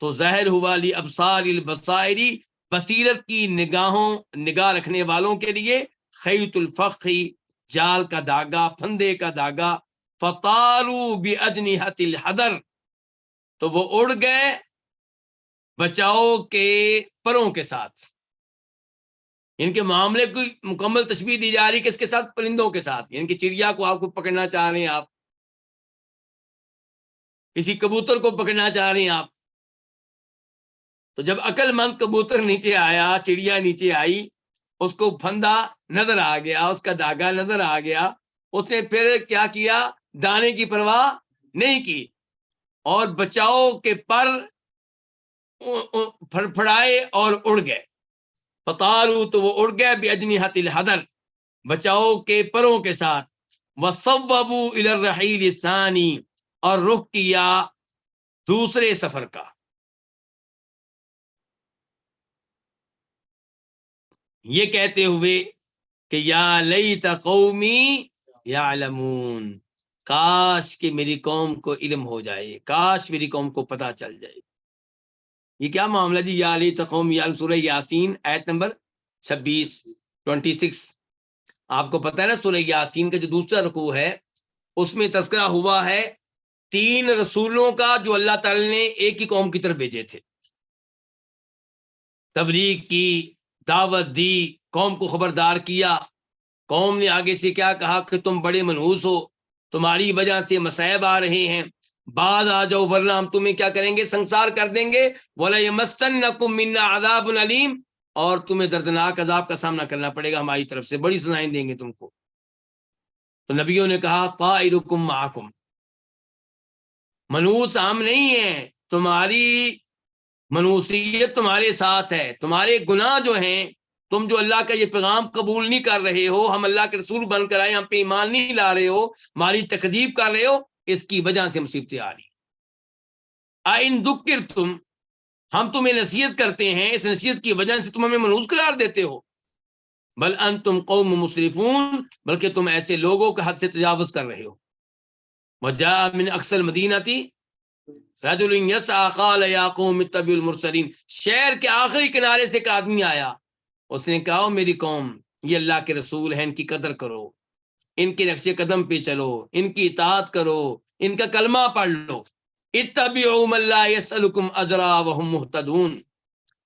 تو ظاہر ہوا لی ابصار البصائری، بصیرت کی نگاہ رکھنے والوں کے لیے، خیط الفخی، جال کا دھاگا، پھندے کا دھاگا، فطاروا باجنحۃ الحذر، تو وہ اڑ گئے بچاؤ کے پروں کے ساتھ۔ ان کے معاملے کی مکمل تشبیہ دی جا رہی کس کے ساتھ؟ پرندوں کے ساتھ، یعنی کہ چڑیا کو آپ کو پکڑنا چاہ رہے ہیں، آپ کسی کبوتر کو پکڑنا چاہ رہے ہیں آپ، تو جب عقل مند کبوتر نیچے آیا، چڑیا نیچے آئی، اس کو پھندا نظر آ گیا، اس کا دھاگا نظر آ گیا، اس نے پھر کیا کیا؟ دانے کی پرواہ نہیں کی، اور بچاؤ کے پر پھڑپھڑائے اور اڑ گئے، فطاروا، تو وہ اڑ گئے، باجنحۃ الحذر، بچاؤ کے پروں کے ساتھ، وصوبوا الی الرحیل الثانی، اور رخ کیا دوسرے سفر کا۔ یہ کہتے ہوئے کہ یا لیت قومی یعلمون، کاش کہ میری قوم کو علم ہو جائے، کاش میری قوم کو پتہ چل جائے۔ یہ کیا معاملہ جی؟ یا لیت قومی یعلمون، سورہ یاسین آیت نمبر 26 آپ کو پتہ ہے نا، سورہ یاسین کا جو دوسرا رکوع ہے اس میں تذکرہ ہوا ہے 3 رسولوں کا جو اللہ تعالی نے ایک ہی قوم کی طرف بھیجے تھے، تبلیغ کی، دعوت دی، قوم کو خبردار کیا۔ قوم نے آگے سے کیا کہا کہ تم بڑے منحوس ہو، تمہاری وجہ سے مصائب آ رہے ہیں، بعد آ جاؤ ورنہ ہم تمہیں کیا کریں گے؟ سنسار کر دیں گے، وَلَيَمَسَّنَّكُم مِّنَّا عَذَابٌ أَلِيمٌ، اور تمہیں دردناک عذاب کا سامنا کرنا پڑے گا ہماری طرف سے، بڑی سزائیں دیں گے تم کو۔ تو نبیوں نے کہا طائرکم معکم، منحوس ہم نہیں ہیں، تمہاری منحوسیت تمہارے ساتھ ہے، تمہارے گناہ جو ہیں، تم جو اللہ کا یہ پیغام قبول نہیں کر رہے ہو، ہم اللہ کے رسول بن کر آئے، ہم پہ ایمان نہیں لا رہے ہو، ہماری تکذیب کر رہے ہو، اس کی وجہ سے مصیبتیں آ رہی۔ آئن ذکرتم، ہم تمہیں نصیحت کرتے ہیں، اس نصیحت کی وجہ سے تم ہمیں منحوس قرار دیتے ہو، بل انتم قوم مسرفون، بلکہ تم ایسے لوگوں کا حد سے تجاوز کر رہے ہو۔ وجاء من اقصى المدینہ رجل یسعى قال یا قوم اتبعوا المرسلین، شہر کے آخری کنارے سے ایک آدمی آیا، اس نے کہا میری قوم، یہ اللہ کے رسول ہیں، ان کی قدر کرو، ان کے نقش قدم پہ چلو، ان کی اطاعت کرو، ان کا کلمہ پڑھ لو، اتبعوا من لا يسألكم اجرا وهم مهتدون،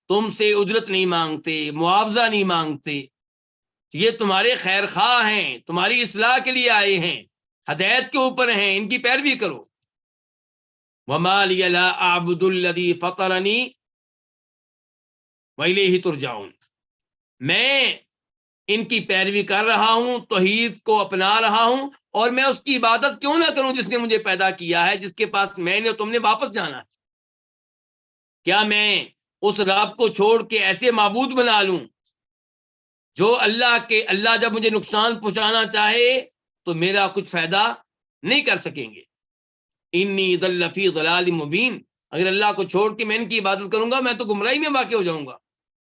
تم سے اجرت نہیں مانگتے، معاوضہ نہیں مانگتے، یہ تمہارے خیر خواہ ہیں، تمہاری اصلاح کے لیے آئے ہیں، ہدایت کے اوپر ہیں، ان کی پیروی کرو۔ وما لی لا اعبد الذی فطرنی والیہ ترجعون، میں ان کی پیروی کر رہا ہوں، توحید کو اپنا رہا ہوں، اور میں اس کی عبادت کیوں نہ کروں جس نے مجھے پیدا کیا ہے، جس کے پاس میں نے اور تم نے واپس جانا ہے؟ کیا میں اس رب کو چھوڑ کے ایسے معبود بنا لوں جو اللہ جب مجھے نقصان پہنچانا چاہے تو میرا کچھ فائدہ نہیں کر سکیں گے. انی ضل فی ضلال مبین، اگر اللہ کو چھوڑ کے میں ان کی عبادت کروں گا میں تو گمراہی میں واقع ہو جاؤں گا.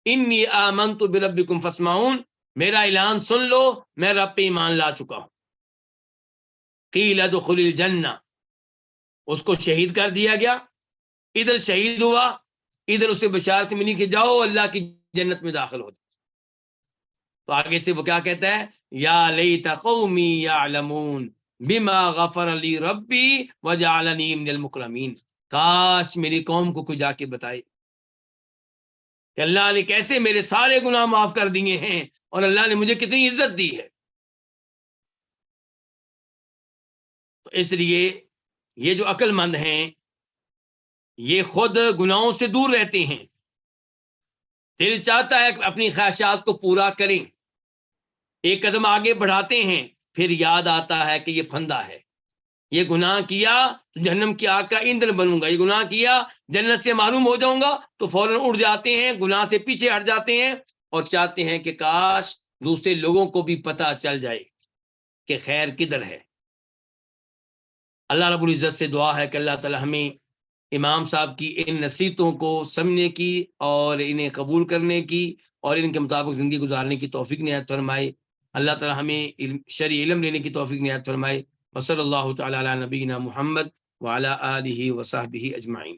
انی آمنت بربکم فاسمعون، میرا اعلان سن لو، میں رب پہ ایمان لا چکا ہوں. قیل ادخل الجنہ، اس کو شہید کر دیا گیا، ادھر شہید ہوا، ادھر اسے بشارت ملی کہ جاؤ اللہ کی جنت میں داخل ہو. تو آگے سے وہ کیا کہتا ہے، یا لیت قومی یعلمون بما غفر لی ربی وجعلنی من المکرمین، کاش میری قوم کو کوئی جا کے بتائے کہ اللہ نے کیسے میرے سارے گناہ معاف کر دیے ہیں اور اللہ نے مجھے کتنی عزت دی ہے. تو اس لیے یہ جو عقل مند ہیں یہ خود گناہوں سے دور رہتے ہیں، دل چاہتا ہے کہ اپنی خواہشات کو پورا کریں، ایک قدم آگے بڑھاتے ہیں، پھر یاد آتا ہے کہ یہ پھندا ہے، یہ گناہ کیا تو جہنم کی آگ کا ایندھن بنوں گا، یہ گناہ کیا جنت سے محروم ہو جاؤں گا، تو فوراً اڑ جاتے ہیں، گناہ سے پیچھے ہٹ جاتے ہیں اور چاہتے ہیں کہ کاش دوسرے لوگوں کو بھی پتہ چل جائے کہ خیر کدھر ہے. اللہ رب العزت سے دعا ہے کہ اللہ تعالی ہمیں امام صاحب کی ان نصیحتوں کو سمجھنے کی اور انہیں قبول کرنے کی اور ان کے مطابق زندگی گزارنے کی توفیق عنایت فرمائے. اللہ تعالی ہمیں شرعی علم لینے کی توفیق عنایت فرمائے. وصلی اللہ تعالی علی نبینا محمد وعلی آلہ وصحبہ اجمعین.